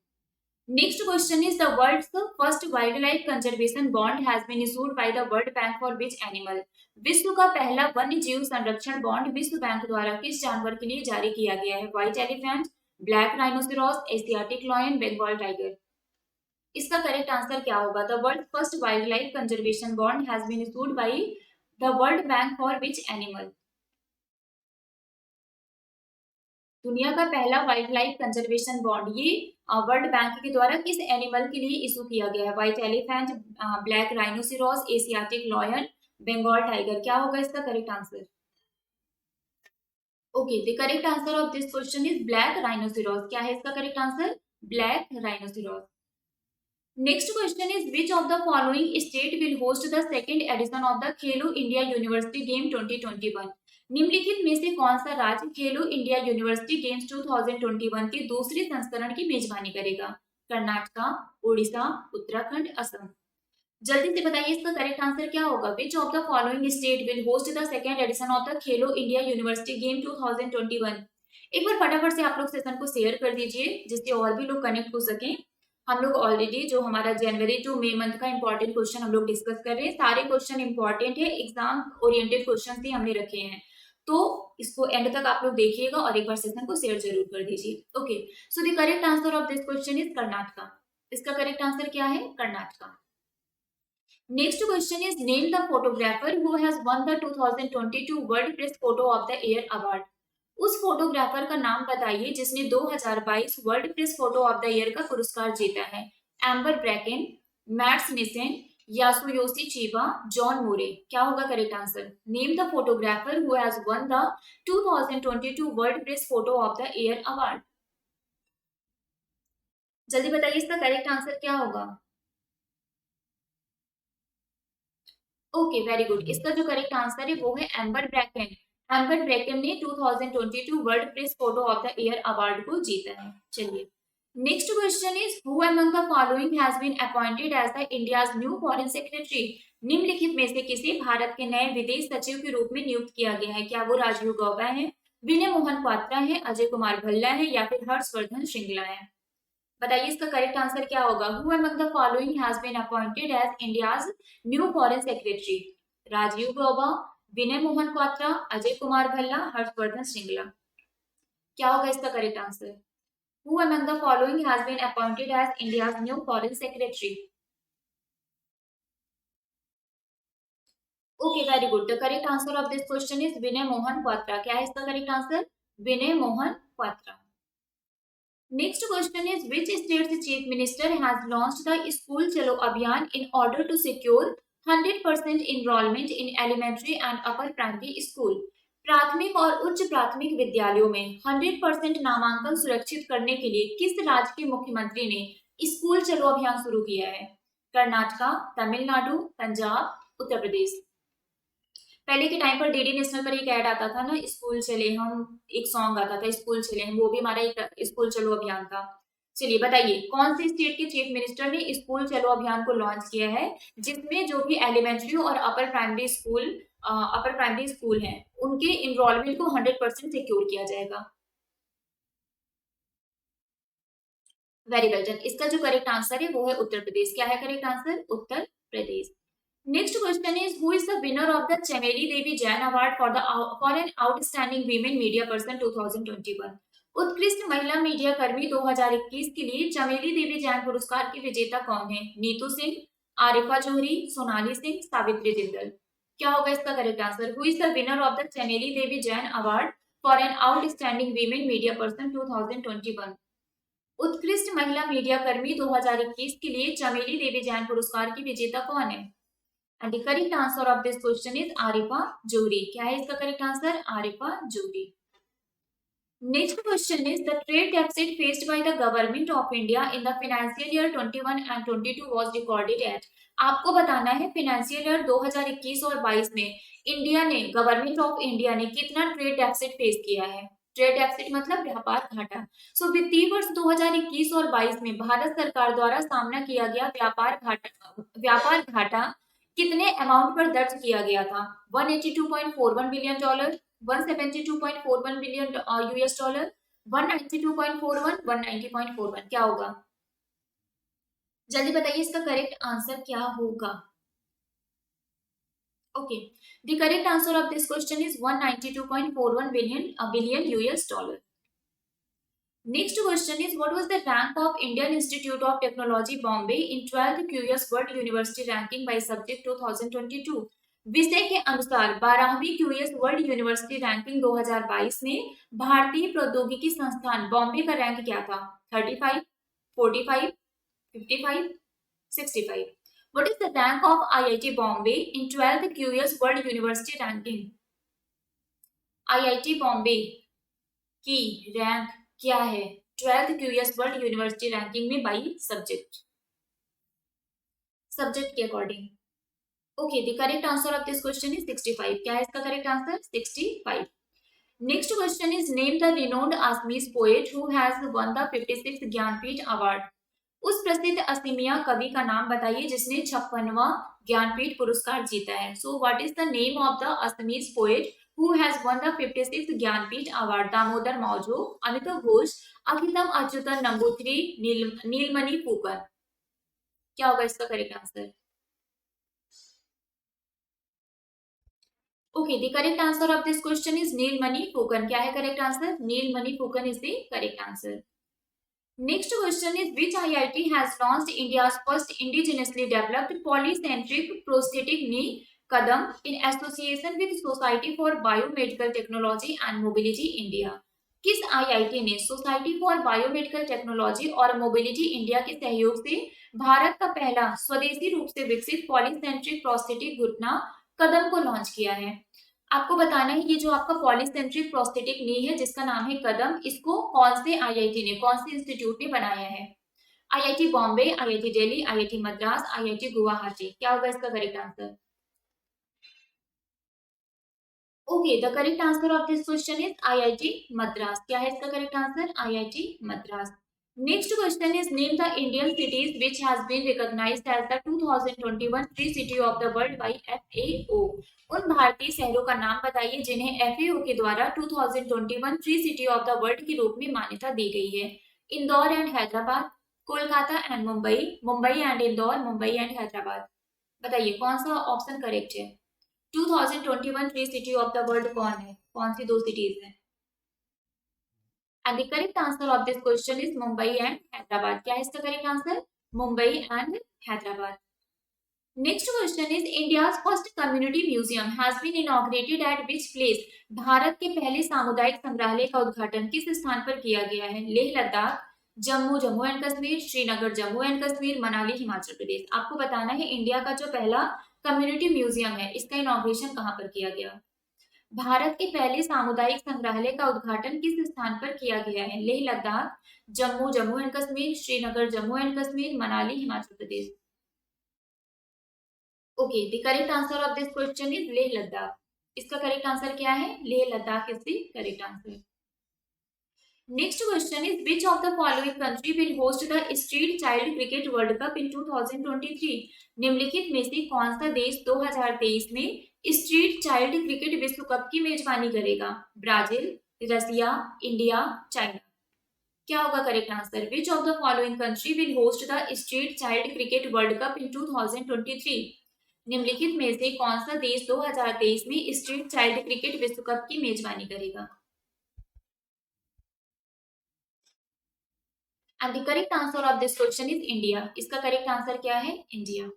Next question is the world's first wildlife conservation bond has been issued by the World Bank for which animal? विश्व का पहला वन्य जीव संरक्षण बॉन्ड विश्व बैंक द्वारा किस जानवर के लिए जारी किया गया है? White elephant, black rhinoceros, Asiatic lion, Bengal tiger. इसका करेक्ट आंसर क्या होगा? The world first wildlife conservation bond has been issued by the World Bank for which animal? दुनिया का पहला वाइल्ड लाइफ कंजर्वेशन बॉन्ड ये वर्ल्ड बैंक के द्वारा किस एनिमल के लिए इशू किया गया है? White elephant, black rhinoceros, Asiatic lion, Bengal tiger. क्या होगा इसका correct answer? Okay, the correct answer of this question is black rhinoceros. क्या है इसका correct answer? Black rhinoceros. Next question is which of the following state will host the second edition of the Khelo India university game 2021? निम्नलिखित में से कौन सा राज्य खेलो India university games 2021 के दूसरे संस्करण की मेजबानी करेगा? कर्नाटका, उड़ीसा, उत्तराखंड, असम। जल्दी से बताइए इसका करेक्ट आंसर क्या होगा? विच of the following state will host the second edition of the Khelo India university game 2021? एक बार फटाफट से आप लोग सेशन को शेयर कर दीजिए जिससे और भी लोग कनेक्ट हो सकें। हम लोग ऑलरेडी जो हमारा जनवरी टू मई मंथ का इंपॉर्टेंट क्वेश्चन हम लोग डिस्कस कर रहे हैं, सारे क्वेश्चन इंपॉर्टेंट है, एग्जाम ओरिएंटेड क्वेश्चन भी हमने रखे हैं, तो इसको एंड तक आप लोग देखिएगा और एक बार सेशन को शेयर जरूर कर दीजिए। Okay, so the correct answer of this question is Karnataka. इसका करेक्ट आंसर क्या है? Karnataka. Next question is name the photographer who has won the 2022 World Press Photo of the Year award? उस फोटोग्राफर का नाम बताइए जिसने 2022 World Press Photo of the year का पुरस्कार जीता है? एम्बर ब्रैकेन, मैट्स निसेन, यासुयोशी चिबा, जॉन मोरे। क्या होगा correct answer? Name the photographer who has won the 2022 World Press Photo of the Year award? जल्दी बताइए इसका करेक्ट आंसर क्या होगा? Okay, very good. इसका जो करेक्ट आंसर है वो है एम्बर ब्रैकेन। एम्बर ब्रैकेन ने 2022 World Press Photo of the Year award को जीता है। चलिए, next question is who among the following has been appointed as the India's new foreign secretary? निम्नलिखित में से किसे भारत के नए विदेश सचिव के रूप में नियुक्त किया गया है? क्या वो राजीव गौबा है, विनय मोहन क्वात्रा है, अजय कुमार भल्ला है या फिर हर्षवर्धन श्रृंगला है? बताइए इसका करेक्ट आंसर क्या होगा? Who among the following has been appointed as India's new foreign secretary? Rajiv Gauba, Vinay Mohan Kwatra, Ajay Kumar Bhalla, Harshvardhan Shringla. क्या होगा इसका correct answer? Who among the following has been appointed as India's new foreign secretary? Okay, very good. The correct answer of this question is Vinay Mohan Kwatra. क्या है इसका correct answer? Vinay Mohan Kwatra. Next question is which state's chief minister has launched the School Chalo Abhiyan in order to secure 100% enrollment in elementary and upper primary school? प्राथमिक और उच्च प्राथमिक विद्यालयों में 100% नामांकन सुरक्षित करने के लिए किस राज्य के मुख्यमंत्री ने स्कूल चलो अभियान शुरू किया है? कर्नाटका, तमिलनाडु, पंजाब, उत्तर प्रदेश। पहले के टाइम पर डीडी नेशनल पर एक ऐड आता था ना, स्कूल चले हम, एक सॉन्ग आता था स्कूल चले हम, वो भी हमारा एक स्कूल चलो अभियान था। चलिए बताइए कौन से स्टेट के चीफ मिनिस्टर ने स्कूल चलो अभियान को लॉन्च किया है, जिसमें जो भी एलिमेंट्री और अपर प्राइमरी स्कूल हैं उनके इनरोलमेंट को 100% सिक्योर किया जाएगा। Very well done. इसका जो करेक्ट आंसर है वो है उत्तर प्रदेश। क्या है correct answer? Uttar Pradesh. Next question is who is the winner of the Chameli Devi Jain award for an outstanding women media person 2021। उत्कृष्ट महिला मीडिया कर्मी 2021 के लिए चमेली देवी जैन पुरस्कार की विजेता कौन है? नीतू सिंह, आरिफा जोहरी, सोनाली सिंह, सावित्री जिंदल। क्या होगा इसका correct answer? Who is the winner of the Chameli Devi Jain award for an outstanding women media person 2021। उत्कृष्ट महिला मीडिया कर्मी 2021 के लिए चमेली देवी जैन पुरस्कार की विजेता कौन है? And the correct answer of this question is Arifa Johari. क्या है इसका correct answer? Arifa Johari. Next question is the trade deficit faced by the government of India in the financial year 21 and 22 was recorded at. आपको बताना है फाइनेंशियल ईयर 2021 और 22 में India ने, government of India ने कितना ट्रेड डेफिसिट फेस किया है? ट्रेड डेफिसिट मतलब व्यापार घाटा। सो वित्तीय वर्ष 2021 और 22 में भारत सरकार द्वारा सामना किया गया व्यापार घाटा कितने अमाउंट पर दर्ज किया गया था? 182.41 billion dollar, 172.41 billion US dollar, 192.41, 190.41। क्या होगा? जल्दी बताइए इसका करेक्ट आंसर क्या होगा? Okay, the correct answer of this question is 192.41 billion US dollar. Next question is what was the rank of Indian Institute of Technology Bombay in 12th QS World University Ranking by Subject 2022? विषय के अनुसार 12वीं QS world university ranking 2022 में भारतीय प्रौद्योगिकी संस्थान बॉम्बे का rank क्या था? 35, 45, 55, 65। What is the rank of IIT Bombay in 12th QS World University Ranking? IIT Bombay की रैंक क्या है 12th QS world university ranking में बाई सब्जेक्ट के according? Okay, the correct answer of this question is 65। क्या है इसका correct answer? 65। Next question is name the renowned Assamese poet who has won the 56th Jnanpith award. उस प्रसिद्ध असमिया कवि का नाम बताइए जिसने 56वां ज्ञानपीठ पुरस्कार जीता है। So what is the name of the Assamese poet who has won the 56th Jnanpith award? Damodar Mauzo, Amitav Ghosh, Akkitham Achuthan Namboothiri, Nilmani Phookan. क्या होगा इसका correct answer? Okay, the correct answer of this question is Nilmani Phookan. क्या है correct answer? Nilmani Phookan is the correct answer. Next question is which IIT has launched India's first indigenously developed polycentric prosthetic knee Kadam in association with Society for Biomedical Technology and Mobility India? किस IIT ने society for biomedical technology और mobility India के सहयोग से भारत का पहला स्वदेशी रूप से विकसित पॉलीसेंट्रिक प्रोस्थेटिक घुटना कदम को लॉन्च किया है? आपको बताना है ये जो आपका पॉलीसेंट्रिक प्रोस्थेटिक नी है जिसका नाम है कदम, इसको कौन से आईआईटी ने, कौन से इंस्टीट्यूट ने बनाया है? IIT Bombay, IIT Delhi, IIT Madras, IIT Guwahati. क्या होगा इसका correct answer? Okay, the correct answer of this question is IIT Madras. क्या है इसका correct answer? IIT Madras. Next question is name the Indian cities which has been recognised as the 2021 free city of the world by FAO. उन भारतीय शहरों का नाम बताइए जिन्हें एफएओ के द्वारा 2021 free city of the world के रूप में मान्यता दी गई है। Indore and Hyderabad, Kolkata and Mumbai, Mumbai and Indore, Mumbai and Hyderabad. बताइए कौन सा ऑप्शन करेक्ट है? 2021 free city of the world कौन है? कौन सी दो सिटीज हैं? And the correct answer of this question is Mumbai and Hyderabad. क्या है इसका correct answer? Mumbai and Hyderabad. Next question is India's first community museum has been inaugurated at which place? Bharat के पहले सामुदायिक संग्रहालय का उद्घाटन किस स्थान पर किया गया है? लेह लद्दाख, जम्मू जम्मू एंड कश्मीर, श्रीनगर जम्मू एंड कश्मीर, मनाली हिमाचल प्रदेश। आपको बताना है इंडिया का जो पहला कम्युनिटी म्यूजियम है इसका इनॉग्रेशन कहाँ पर किया गया? भारत के पहले सामुदायिक संग्रहालय का उद्घाटन किस स्थान पर किया गया है? Leh Ladakh, Jammu Jammu and Kashmir, Srinagar Jammu and Kashmir, Manali Himachal Pradesh. Okay, the correct answer of this question is Leh Ladakh. इसका करेक्ट आंसर क्या है? Leh Ladakh is the correct answer. Next question is which of the following country will host the street child cricket world cup in 2023? निम्नलिखित में से कौन सा देश 2023 में स्ट्रीट चाइल्ड क्रिकेट विश्व कप की मेजबानी करेगा? Brazil, Russia, India, China. क्या होगा correct answer? Which of the following country will host the street child cricket world cup in 2023? निम्नलिखित में से कौन सा देश 2023 में स्ट्रीट चाइल्ड क्रिकेट विश्व कप की मेजबानी करेगा? And the correct answer of this question is India. इसका करेक्ट आंसर क्या है? India.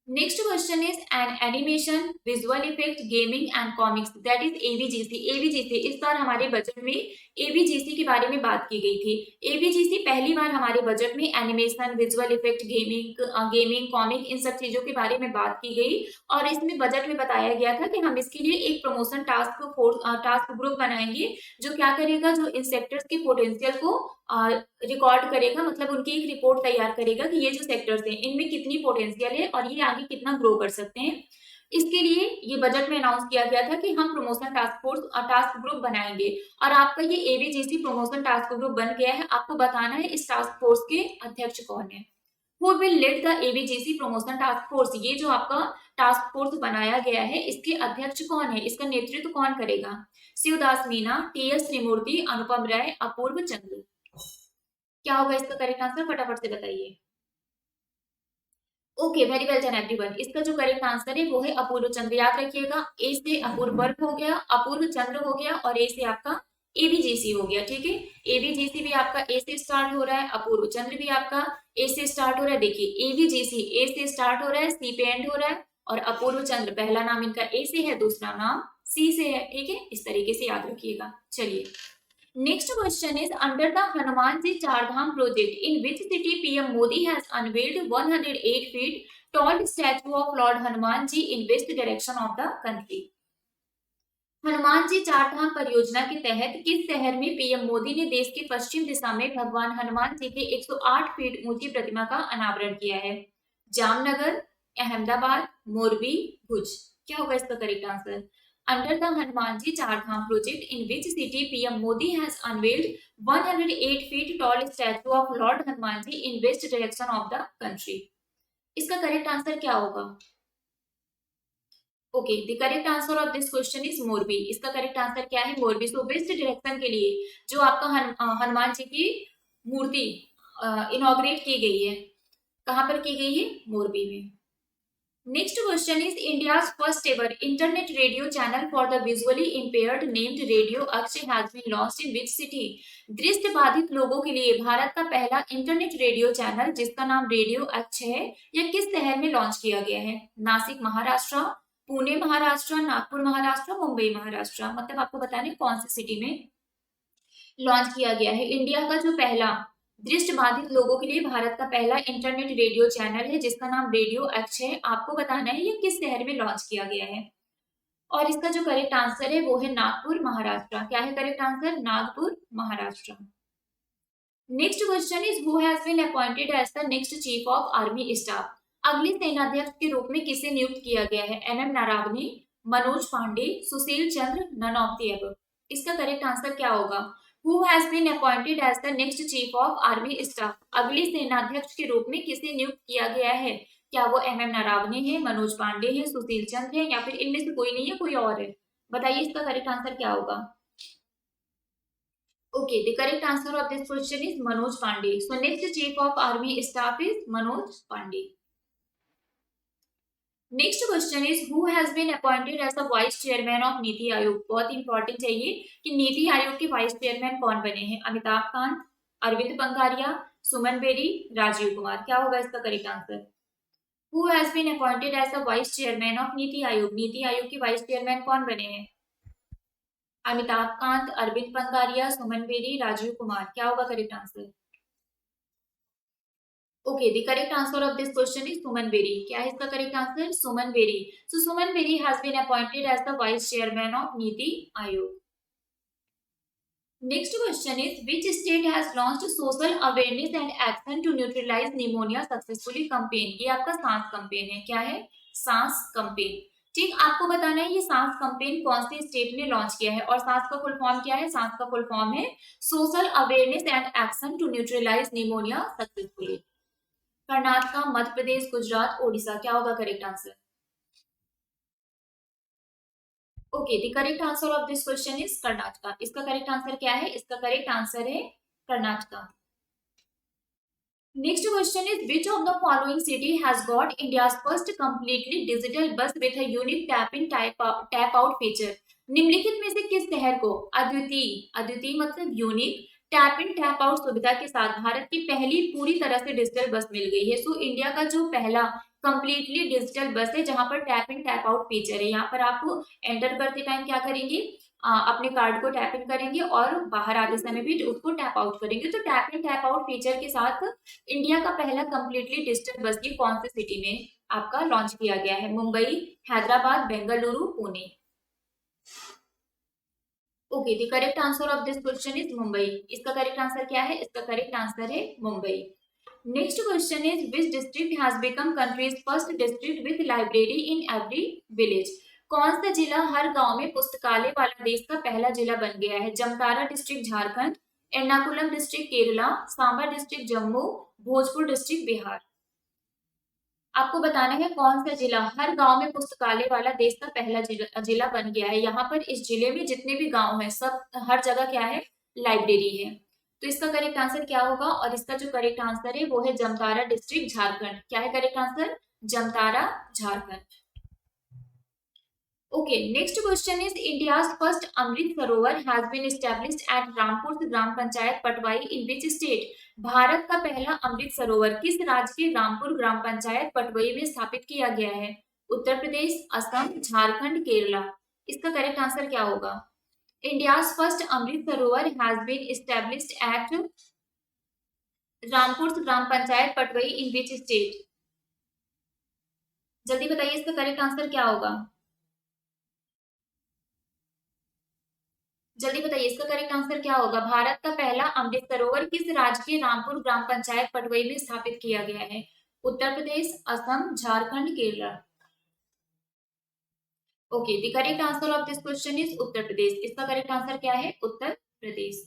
Next question is an animation visual effect gaming and comics that is AVGC. AVGC इस बार हमारे बजट में एवीजीसी के बारे में बात की गई थी। एवीजीसी पहली बार हमारे बजट में animation visual effect gaming comic इन सब चीजों के बारे में बात की गई और इसमें बजट में बताया गया था कि हम इसके लिए एक प्रमोशन टास्क ग्रुप बनाएंगे जो क्या करेगा, जो इन सेक्टर्स के पोटेंशियल को रिकॉर्ड करेगा, मतलब उनकी एक रिपोर्ट तैयार करेगा कि ये जो सेक्टर्स हैं इनमें कितनी पोटेंशियल है और ये आगे कितना ग्रो कर सकते हैं। इसके लिए ये बजट में अनाउंस किया गया था कि हम प्रमोशन टास्क ग्रुप बनाएंगे और आपका ये एवीजीसी प्रमोशन टास्क ग्रुप बन गया है। आपको बताना है इस टास्क फोर्स के अध्यक्ष कौन है। Who will lead the ABGC promotion task force? ये जो आपका टास्क फोर्स बनाया गया है इसके अध्यक्ष कौन है, इसका नेतृत्व कौन करेगा? शिवदास मीना, टीएस त्रिमूर्ति, अनुपम राय, अपूर्व चंद्र। क्या होगा इसका करेक्ट आंसर? फटाफट से बताइए। Okay, very well done everyone. इसका जो करेक्ट आंसर है वो है अपूर्व चंद्र। याद रखिएगा, ए से अपूर्व वर्ग हो गया, अपूर्व चंद्र हो गया और ए से आपका एबीजीसी हो गया। ठीक है, एबीजीसी भी आपका ए से स्टार्ट हो रहा है, अपूर्व चंद्र भी आपका ए से स्टार्ट हो रहा है। देखिए एबीजीसी ए से स्टार्ट हो रहा है, सी पे एंड हो रहा है और अपूर्व चंद्र पहला नाम इनका ए से है, दूसरा नाम सी से है। ठीक है, इस तरीके से याद रखिएगा। चलिए next question is under the Hanuman ji Chardham project in which city PM Modi has unveiled 108 feet tall statue of lord Hanuman ji in west direction of the country? Hanuman ji Chardham परियोजना के तहत किस शहर में पीएम मोदी ने देश के पश्चिम दिशा में भगवान हनुमान जी के 108 फीट ऊंची प्रतिमा का अनावरण किया है? जामनगर, अहमदाबाद, मोरबी, भुज। क्या होगा इसका correct answer? Under the Hanumanji Chardham project, in which city PM Modi has unveiled 108 feet tall statue of Lord Hanumanji in west direction of the country? इसका करेक्ट आंसर क्या होगा? Okay, the correct answer of this question is Morbi. इसका correct answer क्या है? मोरबी। सो west direction के लिए जो आपका हनुमान जी की मूर्ति इनॉग्रेट की गई है, कहां पर की गई है? मोरबी में। Next question is India's first ever internet radio channel for the visually impaired named Radio Akshay has been launched in which city? दृष्टि बाधित लोगों के लिए भारत का पहला इंटरनेट रेडियो चैनल जिसका नाम रेडियो अक्षय है, यह किस शहर में लॉन्च किया गया है? नासिक महाराष्ट्र, पुणे महाराष्ट्र, नागपुर महाराष्ट्र, मुंबई महाराष्ट्र। मतलब आपको बताने कौन सी सिटी में लॉन्च किया गया है। इंडिया का जो पहला दृष्टि बाधित लोगों के लिए भारत का पहला इंटरनेट रेडियो चैनल है जिसका नाम रेडियो अक्षय। आपको बताना है ये किस शहर में लॉन्च किया गया है और इसका जो करेक्ट आंसर है वो है नागपुर महाराष्ट्र। क्या है correct answer? Nagpur Maharashtra. Next question is who has been appointed as the next chief of army staff? अगले सेनाध्यक्ष के रूप में किसे नियुक्त किया गया है? MM Naravane, Manoj Pande, Sushil Chandra, none of the above. इसका करेक्ट आंसर क्या होगा? Who has been appointed as the next chief of army staff? अगले सेनाध्यक्ष के रूप में किसे नियुक्त किया गया है? क्या वो एमएम नारावने है, मनोज पांडे है, सुशील चंद्र है या फिर इनमें से कोई नहीं है, कोई और है? बताइए इसका करेक्ट आंसर क्या होगा? Okay, the correct answer of this question is Manoj Pande. So next chief of army staff is Manoj Pande. Next question is who has been appointed as the vice chairman of NITI Aayog? बहुत इंपॉर्टेंट है ये कि नीति आयोग के वाइस चेयरमैन कौन बने हैं? अमिताभ कांत, अरविंद पंगारिया, सुमन बेरी, राजीव कुमार। क्या होगा इसका correct answer? Who has been appointed as the vice chairman of NITI Aayog? NITI Aayog के वाइस चेयरमैन कौन बने हैं? अमिताभ कांत, अरविंद पंगारिया, सुमन बेरी, राजीव कुमार। क्या होगा correct answer? Okay, the correct answer of this question is Suman Beri. क्या है इसका correct answer? Suman Beri. So Suman Beri has been appointed as the vice chairman of Niti Aayog. Next question is which state has launched social awareness and action to neutralize pneumonia successfully campaign? ये आपका सांस campaign है। क्या है? सांस campaign. ठीक, आपको बताना है ये सांस कैंपेन कौन सी स्टेट ने लॉन्च किया है, और सांस का फुल फॉर्म क्या है? सांस का फुल फॉर्म है social awareness and action to neutralise pneumonia successfully. Karnataka, Madhya Pradesh, Gujarat, Odisha, क्या होगा correct answer? Okay, the correct answer of this question is Karnataka. इसका करेक्ट आंसर क्या है? इसका करेक्ट आंसर है Karnataka. Next question is, which of the following city has got India's first completely digital bus with a unique tap-in tap-out feature? निम्नलिखित में से किस शहर को अद्वितीय मतलब unique tap in tap out सुविधा के साथ भारत की पहली पूरी तरह से डिजिटल बस मिल गई है? सो इंडिया का जो पहला कंप्लीटली डिजिटल बस है जहां पर tap in tap out feature है। यहाँ पर आप एंटर करते टाइम क्या करेंगे? अपने कार्ड को टैप इन करेंगे और बाहर आते समय भी उसको टैप आउट करेंगे। तो tap in tap out feature के साथ इंडिया का पहला कंप्लीटली डिजिटल बस ये कौन सी सिटी में आपका लॉन्च किया गया है? Mumbai, Hyderabad, Bengaluru, Pune. Okay, the correct answer of this question is Mumbai. इसका करेक्ट आंसर क्या है? इसका करेक्ट आंसर है Mumbai. Next question is, which district has become countries first district with library in every village? कौन सा जिला हर गांव में पुस्तकालय वाला देश का पहला जिला बन गया है? Jamtara district Jharkhand, Ernakulam district Kerala, Samba district Jammu, Bhojpur district Bihar. आपको बताना है कौन सा जिला हर गांव में पुस्तकालय वाला देश का पहला जिला बन गया है। यहाँ पर इस जिले में जितने भी गांव हैं सब हर जगह क्या है? लाइब्रेरी है। तो इसका करेक्ट आंसर क्या होगा? और इसका जो करेक्ट आंसर है वो है जमतारा डिस्ट्रिक्ट झारखंड। क्या है correct answer? Jamtara Jharkhand. Okay, next question is, India's first Amrit Sarovar has been established at Rampur ग्राम panchayat Patwai in which state? Bharat का पहला अमृत सरोवर किस राज्य के रामपुर ग्राम पंचायत पटवई में स्थापित किया गया है? उत्तर प्रदेश, असम, झारखंड, केरला। इसका करेक्ट आंसर क्या होगा? India's first Amrit Sarovar has been established at Rampur gram panchayat पटवई in which state? जल्दी बताइए इसका करेक्ट आंसर क्या होगा? जल्दी बताइए इसका करेक्ट आंसर क्या होगा? भारत का पहला अमृत सरोवर किस राज्य के रामपुर ग्राम पंचायत पटवई में स्थापित किया गया है? Uttar Pradesh, Assam, Jharkhand, Kerala. Okay, the correct answer of this question is Uttar Pradesh. इसका करेक्ट आंसर क्या है? उत्तर प्रदेश।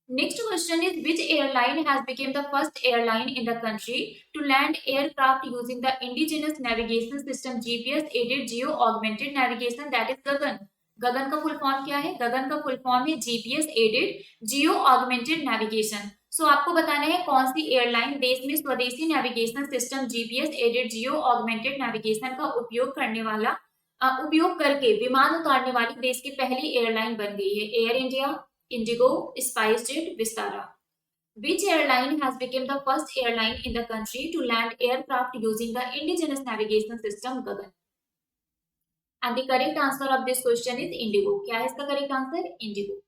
Next question is, which airline has become the first airline in the country to land aircraft using the indigenous navigation system GPS aided geo augmented navigation, that is गगन? गगन का full form क्या है? गगन का full form है GPS aided geo augmented navigation. So आपको बताना है कौन सी एयरलाइन देश में स्वदेशी navigation system GPS aided geo augmented navigation का उपयोग करके विमान उतारने वाली देश की पहली एयरलाइन बन गई है? Air India, Indigo, SpiceJet, Vistara. Which airline has become the first airline in the country to land aircraft using the indigenous navigation system Gagan? And the correct answer of this question is Indigo. क्या है इसका correct answer? Indigo.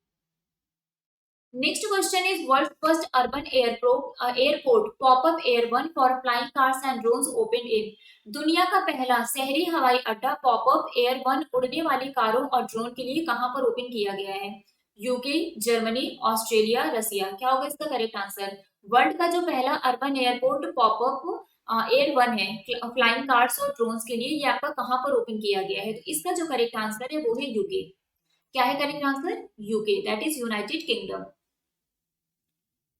Next question is, world's first urban airport pop-up air one for flying cars and drones opened in? दुनिया का पहला शहरी हवाई अड्डा popup air one उड़ने वाली कारों और ड्रोन के लिए कहां पर ओपन किया गया है? यूके, जर्मनी, ऑस्ट्रेलिया, रसिया। क्या होगा इसका करेक्ट आंसर? वर्ल्ड का जो पहला urban airport popup air one है फ्लाइंग कार्स और ड्रोन्स के लिए, ये आपका कहां पर ओपन किया गया है? तो इसका जो करेक्ट आंसर है वो है यूके। क्या है correct answer? UK, that is United kingdom.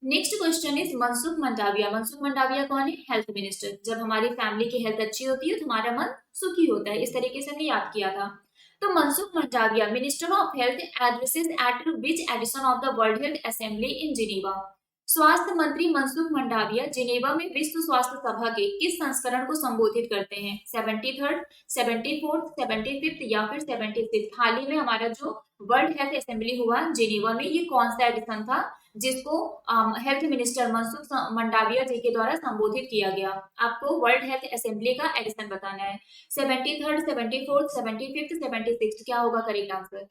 Next question is, Mansukh Mandaviya. Mansukh Mandaviya कौन है? Health minister. जब हमारी फैमिली की हेल्थ अच्छी होती है तो हमारा मन सुखी होता है, इस तरीके से हमने याद किया था। तो Mansukh Mandaviya minister of health addresses eight which edition of the world health assembly in Geneva? स्वास्थ्य मंत्री मनसुख मंडाविया जिनेवा में विश्व स्वास्थ्य सभा के किस संस्करण को संबोधित करते हैं? 73rd, 74th, 75th या फिर 76th? हाल ही में हमारा जो वर्ल्ड हेल्थ असेंबली हुआ जिनेवा में, ये कौन सा एडिशन था जिसको हेल्थ मिनिस्टर मनसुख मंडाविया जी के द्वारा संबोधित किया गया? आपको वर्ल्ड हेल्थ असेंबली का एडिशन बताना है। 73rd, 74th, 75th, 76th। क्या होगा करेक्ट आंसर?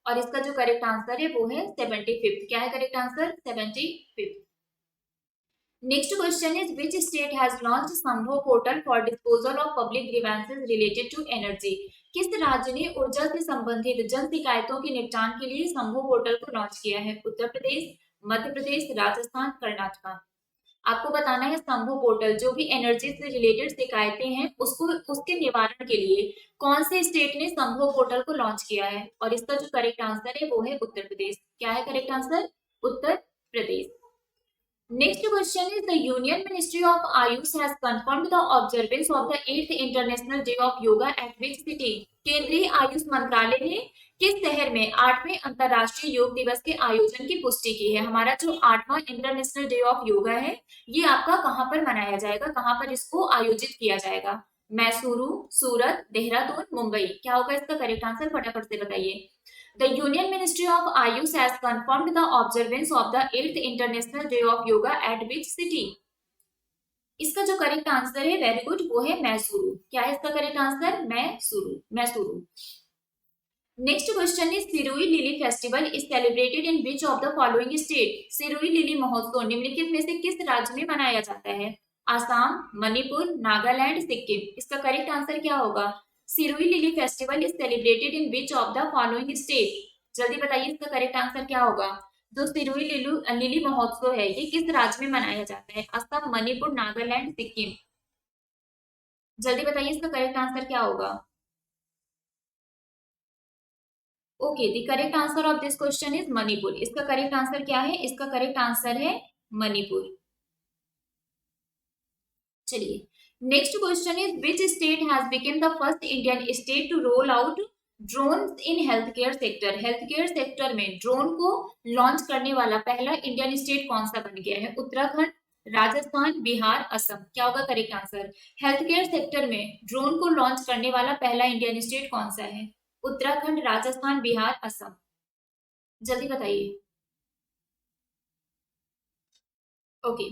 और इसका जो करेक्ट आंसर है वो है 75th। क्या है correct answer? 75th। Next question is, which state has launch Sambhav portal for disposal of public grievances related to energy? किस राज्य ने ऊर्जा से संबंधित जन शिकायतों के निपटान के लिए संभव पोर्टल को लॉन्च किया है? उत्तर प्रदेश, मध्य प्रदेश, राजस्थान, कर्नाटक। आपको बताना है संभो पोर्टल जो भी एनर्जी से रिलेटेड शिकायतें हैं उसको उसके निवारण के लिए कौन से स्टेट ने संभो पोर्टल को लॉन्च किया है, और इसका जो करेक्ट आंसर है वो है उत्तर प्रदेश। क्या है correct answer? Uttar Pradesh. Next question is the Union Ministry of Ayush has confirmed the observance of the 8th International Day of Yoga at which city? केंद्रीय आयुष मंत्रालय ने किस शहर में 8वें अंतरराष्ट्रीय योग दिवस के आयोजन की पुष्टि की है? हमारा जो 8वां इंटरनेशनल डे ऑफ योगा है ये आपका कहाँ पर मनाया जाएगा, कहाँ पर इसको आयोजित किया जाएगा? मैसूरू, सूरत, देहरादून, मुंबई। क्या होगा इसका करेक्ट आंसर? फटाफट से बताइए। The Union Ministry of Ayush has confirmed the observance of the 8th International Day of Yoga at which city? इसका जो करेक्ट आंसर है वेरी गुड वो है मैसूरू। क्या है इसका correct answer? Mysuru, Mysuru. Next question is Sirohi lily festival is celebrated in which of the following state? Sirohi lily महोत्सव निम्नलिखित में से किस राज्य में मनाया जाता है? आसाम, मणिपुर, नागालैंड, सिक्किम। इसका करेक्ट आंसर क्या होगा? Sirohi lily festival is celebrated in which of the following state? जल्दी बताइए इसका करेक्ट आंसर क्या होगा? जो सिरोही लिली महोत्सव है ये किस राज्य में मनाया जाता है? असम, मणिपुर, नागालैंड, सिक्किम। जल्दी बताइए इसका करेक्ट आंसर क्या होगा? Okay, the correct answer of this question is Manipur. इसका करेक्ट आंसर क्या है? इसका करेक्ट आंसर है मणिपुर। चलिए next question is which state has become the first Indian state to roll out drone in health care sector? Health care sector में drone को launch करने वाला पहला इंडियन स्टेट कौन सा बन गया है? उत्तराखंड, राजस्थान, बिहार, असम। क्या होगा correct answer? Health care sector में ड्रोन को लॉन्च करने वाला पहला इंडियन स्टेट कौन सा है? उत्तराखंड, राजस्थान, बिहार, असम। जल्दी बताइए। Okay,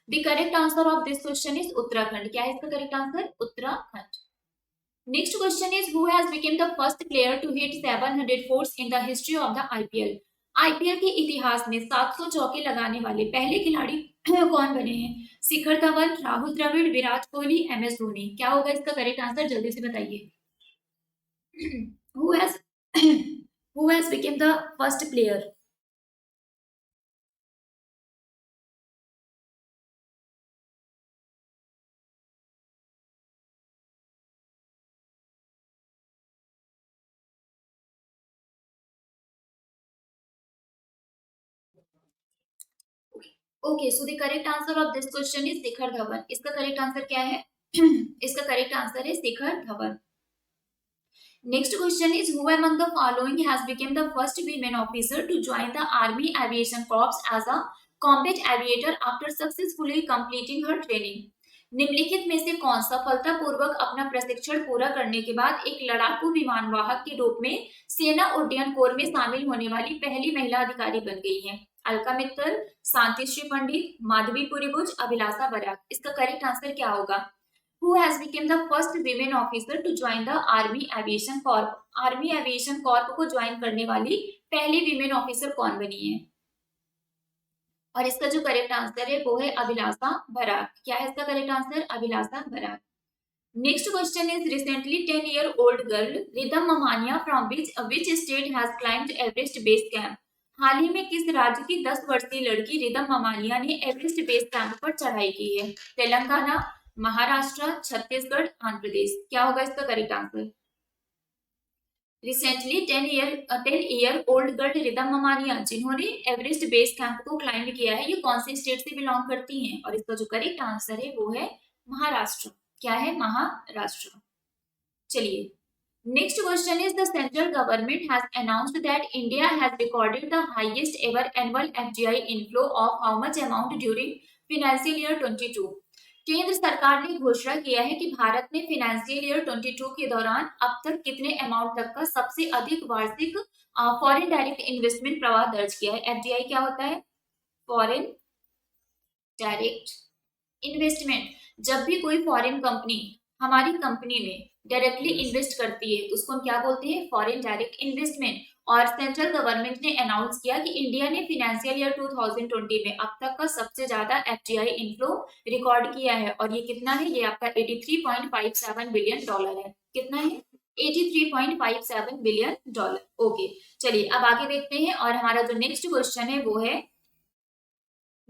the correct answer of this question is Uttarakhand. क्या है इसका correct answer? Uttarakhand. Next question is who has become the first player to hit 700 fours in the history of the IPL? IPL के इतिहास में 700 चौके लगाने वाले पहले खिलाड़ी कौन बने हैं? शिखर धवन, राहुल द्रविड़, विराट कोहली, एमएस धोनी। क्या होगा इसका करेक्ट आंसर? जल्दी से बताइए। who has who has become the first player? Okay, so the correct answer of this question is Shikhar Dhawan. इसका करेक्ट आंसर क्या है? इसका करेक्ट आंसर है Shikhar Dhawan. Next question is who among the following has become the first women officer to join the Army Aviation Corps as a combat aviator after successfully completing her training? निम्नलिखित में से कौन सफलतापूर्वक अपना प्रशिक्षण पूरा करने के बाद एक लड़ाकू विमान वाहक के रूप में सेना उड्डयन कोर में शामिल होने वाली पहली महिला अधिकारी बन गई है? अलका मित्तल, शांतिश्री पंडित, माधवी पुरीबुज, अभिलाषा बराक। इसका करेक्ट आंसर क्या होगा? Who has become the first women officer to join the Army Aviation Corps? Army Aviation Corps को ज्वाइन करने वाली पहली विमेन ऑफिसर कौन बनी है? और इसका जो करेक्ट आंसर है वो है अभिलाषा बराक। क्या है इसका correct answer? Abhilasha Barak. Next question is recently 10-year-old girl Ridham Mamania from which state has climbed Everest base camp? हाल ही में किस राज्य की 10 वर्षीय लड़की रिदम ममानिया ने एवरेस्ट बेस कैंप पर चढ़ाई की है? तेलंगाना, महाराष्ट्र, छत्तीसगढ़, आंध्र प्रदेश। क्या होगा इसका correct answer? Recently 10-year-old girl Ridham Mamania जिन्होंने एवरेस्ट बेस कैंप को क्लाइंब किया है ये कौन से स्टेट से बिलोंग करती हैं? और इसका जो करेक्ट आंसर है वो है महाराष्ट्र। क्या है? महाराष्ट्र। चलिए next question is the central government has announced that India has recorded the highest ever annual FDI inflow of how much amount during financial year 22? केंद्र सरकार ने घोषणा किया है कि भारत ने फाइनेंशियल ईयर 22 के दौरान अब तक कितने अमाउंट तक का सबसे अधिक वार्षिक फॉरेन डायरेक्ट इन्वेस्टमेंट प्रवाह दर्ज किया है? एफडीआई क्या होता है? Foreign direct investment. जब भी कोई फॉरेन कंपनी हमारी कंपनी में डायरेक्टली इन्वेस्ट करती है तो उसको हम क्या बोलते हैं? Foreign direct investment. और सेंट्रल गवर्नमेंट ने अनाउंस किया कि इंडिया ने फाइनेंशियल ईयर 2020 में अब तक का सबसे ज्यादा एफडीआई इनफ्लो रिकॉर्ड किया है और ये कितना है? ये आपका 83.57 बिलियन डॉलर है। कितना है? 83.57 बिलियन डॉलर। ओके चलिए अब आगे देखते हैं और हमारा जो नेक्स्ट क्वेश्चन है वो है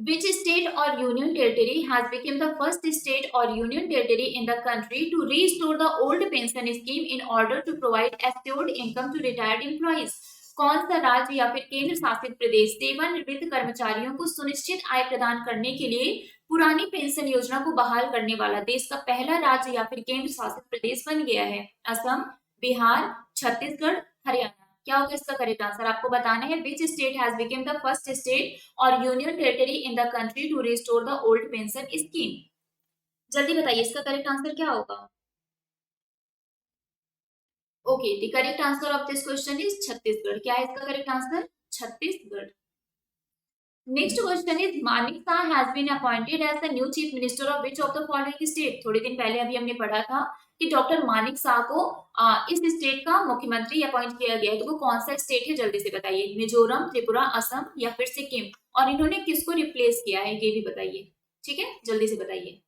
Which state or union territory has become the first state or union territory in the country to restore the old pension scheme in order to provide assured income to retired employees? कौन सा राज्य या फिर केंद्र शासित प्रदेश सेवानिवृत्त कर्मचारियों को सुनिश्चित आय प्रदान करने के लिए पुरानी पेंशन योजना को बहाल करने वाला देश का पहला राज्य या फिर केंद्र शासित प्रदेश बन गया है? असम, बिहार, छत्तीसगढ़, हरियाणा। क्या होगा इसका करेक्ट आंसर? आपको बताना है which state has become the first state और union territory in the country to restore the old pension scheme. जल्दी बताइए इसका करेक्ट आंसर क्या होगा? Okay, the correct answer of this question is Chhattisgarh. क्या है इसका correct answer? Chhattisgarh. Next question is Manik Saha has been appointed as the new chief minister of which of the following state? थोड़े दिन पहले अभी हमने पढ़ा था कि डॉक्टर मानिक शाह को इस स्टेट का मुख्यमंत्री अपॉइंट किया गया है, तो वो कौन सा स्टेट है? जल्दी से बताइए। मिजोरम, त्रिपुरा, असम या फिर सिक्किम? और इन्होंने किसको रिप्लेस किया है ये भी बताइए। ठीक है, जल्दी से बताइए।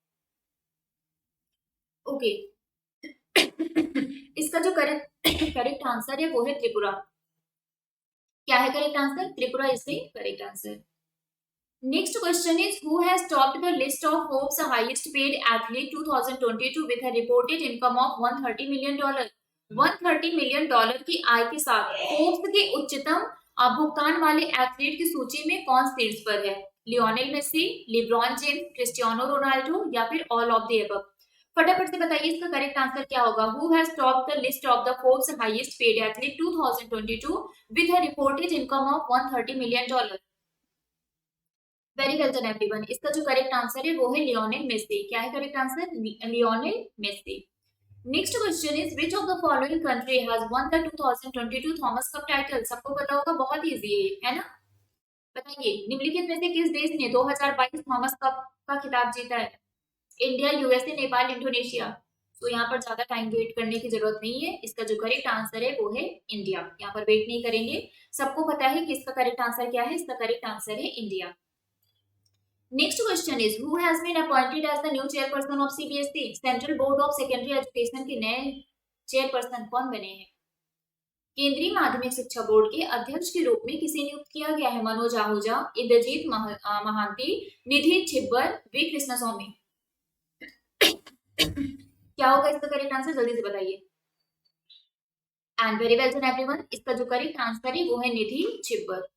ओके इसका जो करेक्ट आंसर है वो है त्रिपुरा। क्या है correct answer? Tripura is the correct answer. Next question is who has topped the list of Forbes highest paid athlete 2022 with a reported income of $130 million? $130 million की आय के साथ फोर्ब्स के उच्चतम भुगतान वाले एथलीट की सूची में कौन शीर्ष पर है? Lionel Messi, LeBron James, Cristiano Ronaldo या फिर ऑल ऑफ द अबव? फटाफट से बताइए इसका करेक्ट आंसर क्या होगा? Who has topped the list of the Forbes highest paid athlete 2022 with a reported income of $130 million? Very well done everyone. इसका जो करेक्ट आंसर है वो है लियोनेल मेसी। क्या है correct answer? Lionel Messi. Next question is which of the following country has won the 2022 Thomas Cup title? सबको पता होगा, बहुत इजी है ना? बताइए निम्नलिखित में से किस देश ने 2022 थॉमस कप का खिताब जीता है? India, USA, Nepal, Indonesia? तो यहाँ पर ज्यादा टाइम वेट करने की जरूरत नहीं है। इसका जो करेक्ट आंसर है वो है इंडिया। यहाँ पर वेट नहीं करेंगे, सबको पता है कि इसका करेक्ट आंसर क्या है। इसका करेक्ट आंसर है India. Next question is who has been appointed as the new chairperson of CBSE? Central Board of Secondary Education के नए चेयरपर्सन कौन बने हैं? केंद्रीय माध्यमिक शिक्षा बोर्ड के अध्यक्ष के रूप में किसे नियुक्त किया गया है? मनोज आहूजा, इंद्रजीत महांती, निधि छिब्बर, वी कृष्ण स्वामी? क्या होगा इसका करेक्ट आंसर? जल्दी से बताइए। And very well done everyone. इसका जो करेक्ट आंसर है वो है निधि Chhibber.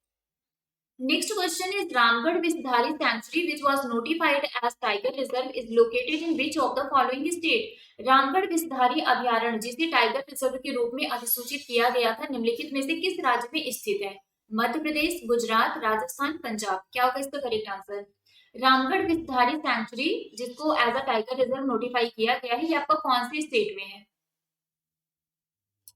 Next question is Ramgarh Visdhari Sanctuary, which was notified as Tiger Reserve, is located in which of the following state? Ramgarh Vishdhari अभयारण्य जिसे टाइगर रिजर्व के रूप में अधिसूचित किया गया था, निम्नलिखित में से किस राज्य में स्थित है? मध्य प्रदेश, गुजरात, राजस्थान, पंजाब? क्या होगा इसका correct answer? Ramgarh Vishdhari sanctuary जिसको as a tiger reserve notify किया गया है, ये आपका कौन से स्टेट में है?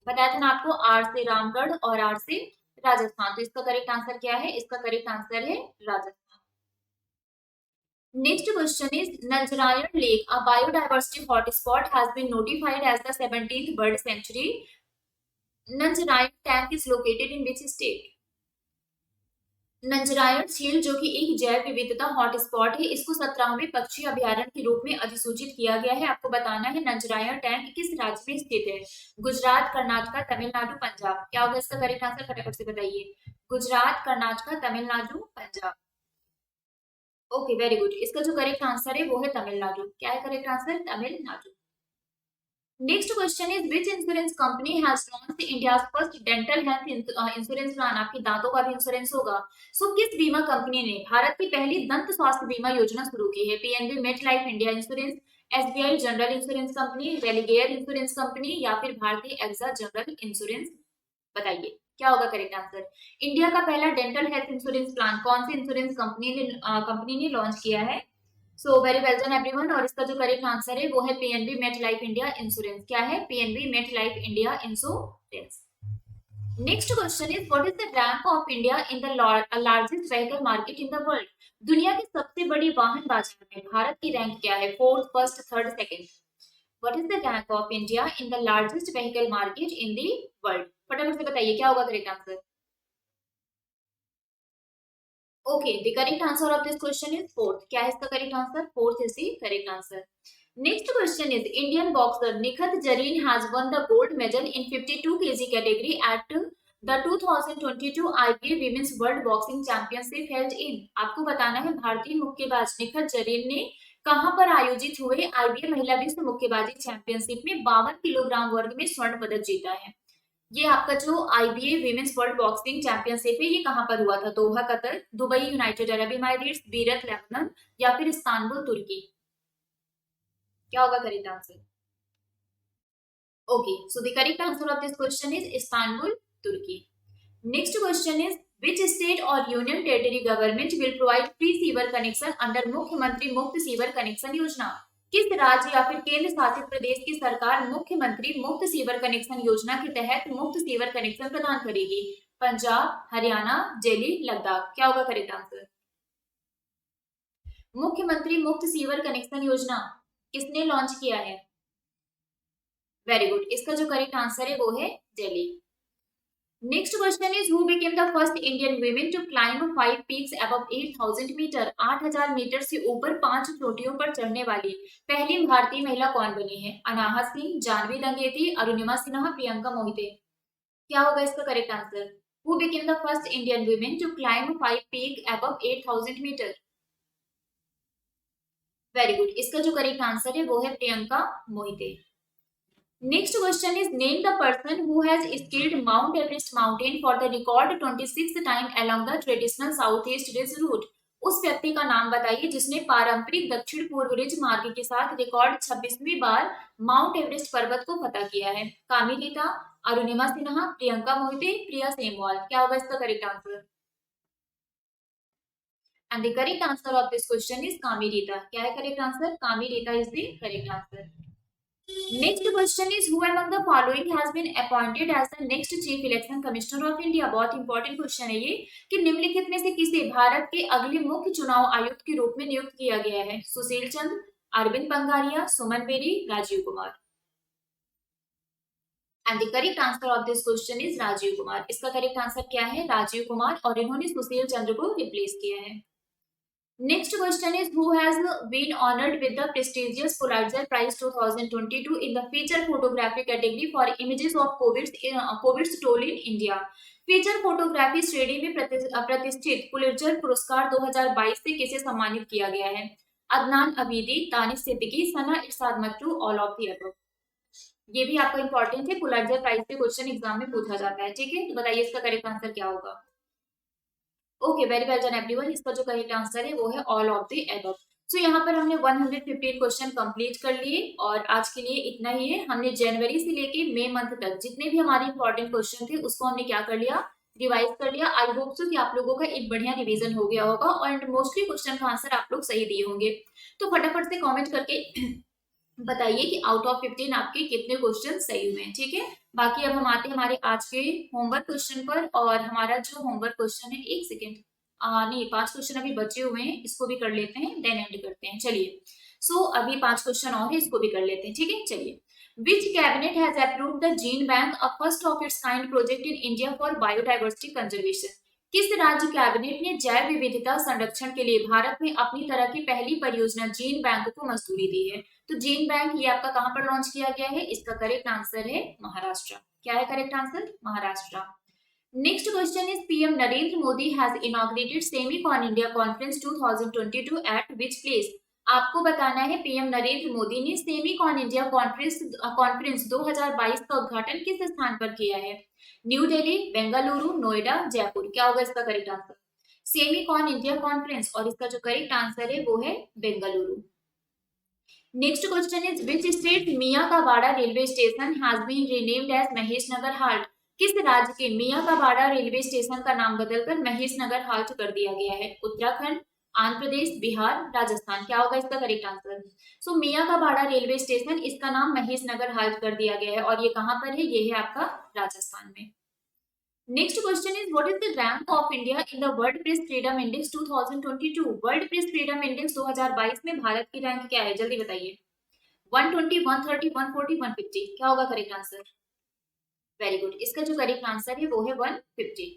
बताया था ना आपको, आर से रामगढ़ और आर से राजस्थान। तो इसका करेक्ट आंसर क्या है? इसका करेक्ट आंसर है Rajasthan. Next question is Nanjarayan lake, a biodiversity hotspot, has been notified as the 17th bird sanctuary. Nanjarayan tank is located in which state? Nanjarayan झील जो कि एक जैव विविधता हॉटस्पॉट है, इसको 17वें पक्षी अभयारण्य के रूप में अधिसूचित किया गया है। आपको बताना है नंजरायण टैंक किस राज्य में स्थित है? गुजरात, कर्नाटक, तमिलनाडु, पंजाब? क्या होगा इसका करेक्ट आंसर? फटाफट से बताइए। Gujarat, Karnataka, Tamil Nadu, Punjab. Okay very good. इसका जो करेक्ट आंसर है वो है तमिलनाडु। क्या है correct answer? Tamil Nadu. Next question is which insurance company has launched India's first dental health insurance plan? आपके दांतों का भी इंश्योरेंस होगा। सो किस बीमा कंपनी ने भारत की पहली दंत स्वास्थ्य बीमा योजना शुरू की है? PNB MetLife India insurance, SBI general insurance company, Religare insurance company या फिर भारतीय एक्सा जनरल इंश्योरेंस? बताइए क्या होगा करेक्ट आंसर? इंडिया का पहला डेंटल हेल्थ इंश्योरेंस प्लान कौन सी इंश्योरेंस कंपनी ने लॉन्च किया है? So very well done everyone. और इसका जो करेक्ट आंसर है वो है PNB MetLife India insurance. क्या है? PNB MetLife India insurance. Next question is what is the rank of India in the largest vehicle market in the world? दुनिया की सबसे बड़ी वाहन बाजार में भारत की रैंक क्या है? Fourth, first, third, second? What is the rank of India in the largest vehicle market in the world? फटाफट से बताइए क्या होगा correct answer? Okay, the correct answer of this question is fourth. क्या है इसका correct answer? Fourth is the correct answer. Next question is Indian boxer Nikhat Jareen has won the gold medal in 52 kg category at the 2022 IBA women's world boxing championship held in, आपको बताना है भारतीय मुक्केबाज निखत जरीन ने कहां पर आयोजित हुए IBA महिला विश्व मुक्केबाजी चैंपियनशिप में 52 किलोग्राम वर्ग में स्वर्ण पदक जीता है। ये आपका जो IBA women's world boxing championship है ये कहां पर हुआ था? Doha Qatar, Dubai United Arab Emirates, Beirut Lebanon या फिर इस्तांबुल तुर्की। क्या होगा correct answer? Okay, so the correct answer of this question is Istanbul, Turkey. Next question is which state or union territory government will provide free sewer connection under मुख्यमंत्री मुफ्त sewer connection योजना? किस राज्य या फिर केंद्र शासित प्रदेश की सरकार मुख्यमंत्री मुफ्त सीवर कनेक्शन योजना के तहत मुफ्त सीवर कनेक्शन प्रदान करेगी? पंजाब, हरियाणा, दिल्ली, लद्दाख। क्या होगा करेक्ट आंसर? मुख्यमंत्री मुफ्त सीवर कनेक्शन योजना किसने लॉन्च किया है? वेरी गुड, इसका जो करेक्ट आंसर है वो है Delhi. Next question is who became the first Indian women to climb 5 peaks above 8000 metre, 8000 metre से ऊपर 5 चोटियों पर चढ़ने वाली पहली भारतीय महिला कौन बनी है? अनाहत सिंह, जानवी दंगेती, अरुणिमा सिन्हा, प्रियंका मोहिते। क्या होगा इसका correct answer? Who became the first Indian women to climb 5 peak above 8000 metre? Very good, इसका जो करेक्ट आंसर है वो है Priyanka Mohite. Next question is name the person who has scaled Mount Everest mountain for the record 26th time along the traditional southeast ridge route. उस व्यक्ति का नाम बताइए जिसने पारंपरिक दक्षिण पूर्व रिज मार्ग के साथ रिकॉर्ड 26वीं बार माउंट एवरेस्ट पर्वत को फतह किया है? कामिलिता, अरुणिमा सिन्हा, प्रियंका मोहिते, प्रिया सेमवाल। क्या होगा इसका correct answer? And the correct answer of this question is Kamilita. क्या है correct answer? Kamilita is the correct answer. Next question is who among the following has been appointed as the next chief election commissioner of India? बहुत important question है ये कि निम्नलिखित में से किसे भारत के अगले मुख्य चुनाव आयुक्त के रूप में नियुक्त किया गया है? Sushil Chandra, Arvind Panagariya, Suman Bery, Rajiv Kumar. And the correct answer of this question is Rajiv Kumar. इसका करेक्ट आंसर क्या है? राजीव कुमार, और इन्होंने सुशील चंद्र को रिप्लेस किया है। Next question is who has been honored with the prestigious Pulitzer Prize 2022 in the feature photography category for images of COVID's toll in India? Feature photography श्रेणी में प्रतिष्ठित पुलित्जर पुरस्कार 2022 से किसे सम्मानित किया गया है? Adnan Abidi, Danish Siddiqui, Sana Irshad Mattu, all of the above. ये भी आपका इंपॉर्टेंट है, पुलित्जर प्राइज से क्वेश्चन एग्जाम में पूछा जाता है। ठीक है, तो बताइए इसका करेक्ट आंसर क्या होगा? Okay, very well done everyone. इसका जो करेक्ट आंसर है वो है ऑल ऑफ द अबव। सो यहाँ पर हमने 115 क्वेश्चन कंप्लीट कर लिए और आज के लिए इतना ही है। हमने जनवरी से लेके मई मंथ तक जितने भी हमारे इंपॉर्टेंट क्वेश्चन थे उसको हमने क्या कर लिया? रिवाइज कर लिया। आई होप सो कि आप लोगों का एक बढ़िया रिवीजन हो गया होगा और मोस्टली क्वेश्चन का आंसर आप लोग सही दिए होंगे। तो फटाफट से कॉमेंट करके बताइए कि आउट ऑफ 15 आपके कितने क्वेश्चन सही हुए हैं। ठीक है, बाकी अब हम आते हैं हमारे आज के होमवर्क क्वेश्चन पर। और हमारा जो होमवर्क क्वेश्चन है, एक सेकेंड, नहीं 5 क्वेश्चन अभी बचे हुए हैं, इसको भी कर लेते हैं, देन एंड करते हैं। चलिए, सो अभी 5 क्वेश्चन और है, इसको भी कर लेते हैं। ठीक है, चलिए। Which cabinet has approved the gene bank, a first of its kind project in India for biodiversity conservation? किस राज्य कैबिनेट ने जैव विविधता संरक्षण के लिए भारत में अपनी तरह की पहली परियोजना जीन बैंक को मंजूरी दी है? तो जीन बैंक ये आपका कहां पर लॉन्च किया गया है? इसका करेक्ट आंसर है महाराष्ट्र। क्या है correct answer? Maharashtra. Next question is PM Narendra Modi has inaugurated Semicon India conference 2022 eight which place? आपको बताना है पीएम नरेंद्र मोदी ने सेमीकॉन इंडिया कॉन्फ्रेंस 2022 का उद्घाटन किस स्थान पर किया है? न्यू दिल्ली, बेंगलुरु, नोएडा, जयपुर। क्या होगा इसका correct answer? Semicon India conference, और इसका जो करेक्ट आंसर है वो है Bengaluru. Next question is which state Miyan Ka Bada railway station has been renamed as Mahesh Nagar halt? किस राज्य के मियां का बाड़ा रेलवे स्टेशन का नाम बदलकर महेश नगर हाल्ट कर दिया गया है? उत्तराखंड, आंध्र प्रदेश, बिहार, राजस्थान। क्या होगा इसका करेक्ट आंसर? सो मियां का बाड़ा रेलवे स्टेशन, इसका नाम महेश नगर हाल्ट कर दिया गया है, और ये कहां पर है? ये है आपका राजस्थान में। Next question is what is the rank of India in the world press freedom index 2022? World press freedom index 2022 में भारत की रैंक क्या है? जल्दी बताइए। 120, 130, 140, 150। क्या होगा करेक्ट आंसर? वेरी गुड, इसका जो करेक्ट आंसर है वो है 150।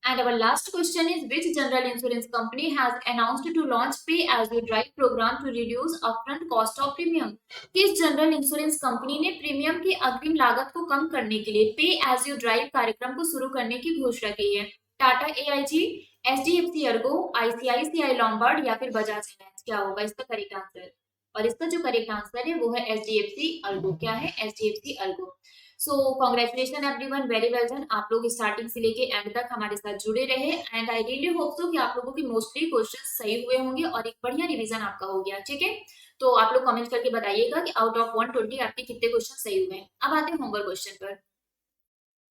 And our last question is, which general insurance company has announced to launch pay as you drive program to reduce upfront cost of premium? किस जनरल इंश्योरेंस कंपनी ने premium की अग्रिम लागत को कम करने के लिए पे एज यू ड्राइव कार्यक्रम को शुरू करने की घोषणा की है? Tata AIG, HDFC Ergo, ICICI Lombard या फिर बजाज फाइनेंस? क्या होगा इसका करेक्ट आंसर? और इसका जो करेक्ट आंसर है वो है एचडीएफसी अर्गो। क्या है? HDFC Ergo. So congratulation everyone, very well done. आप लोग स्टार्टिंग से लेके एंड तक हमारे साथ जुड़े रहे and I really hope so कि आप लोगों की मोस्टली क्वेश्चन सही हुए होंगे और एक बढ़िया रिवीजन आपका हो गया। ठीक है, तो आप लोग कमेंट करके बताइएगा कि आउट ऑफ 120 आपके कितने क्वेश्चन सही हुए हैं। अब आते हैं होमवर्क क्वेश्चन पर,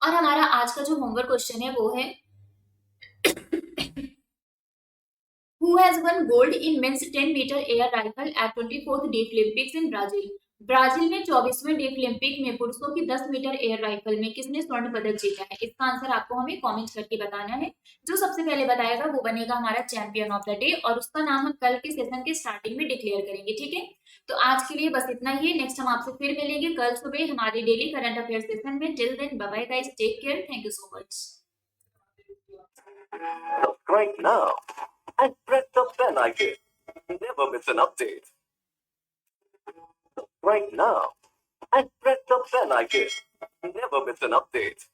और हमारा आज का जो होमवर्क क्वेश्चन है वो है Who has won gold in men's 10-meter air rifle at 24th Deaf Olympics in Brazil? Brazil में 24वें डेफ ओलंपिक में पुरुषों की 10 मीटर एयर राइफल में किसने स्वर्ण पदक जीता है? इसका आंसर आपको हमें कमेंट करके बताना है। जो सबसे पहले बताएगा वो बनेगा हमारा चैंपियन ऑफ द डे, और उसका नाम हम कल के सेशन के स्टार्टिंग में डिक्लेयर करेंगे। ठीक है, तो आज के लिए बस इतना ही है। नेक्स्ट हम आपसे फिर मिलेंगे कल सुबह हमारे डेली करंट अफेयर सेशन में। Till then bye bye guys, take care, thank you so much. Subscribe now and press the bell icon. Never miss an update. Subscribe now and press the bell icon. Never miss an update.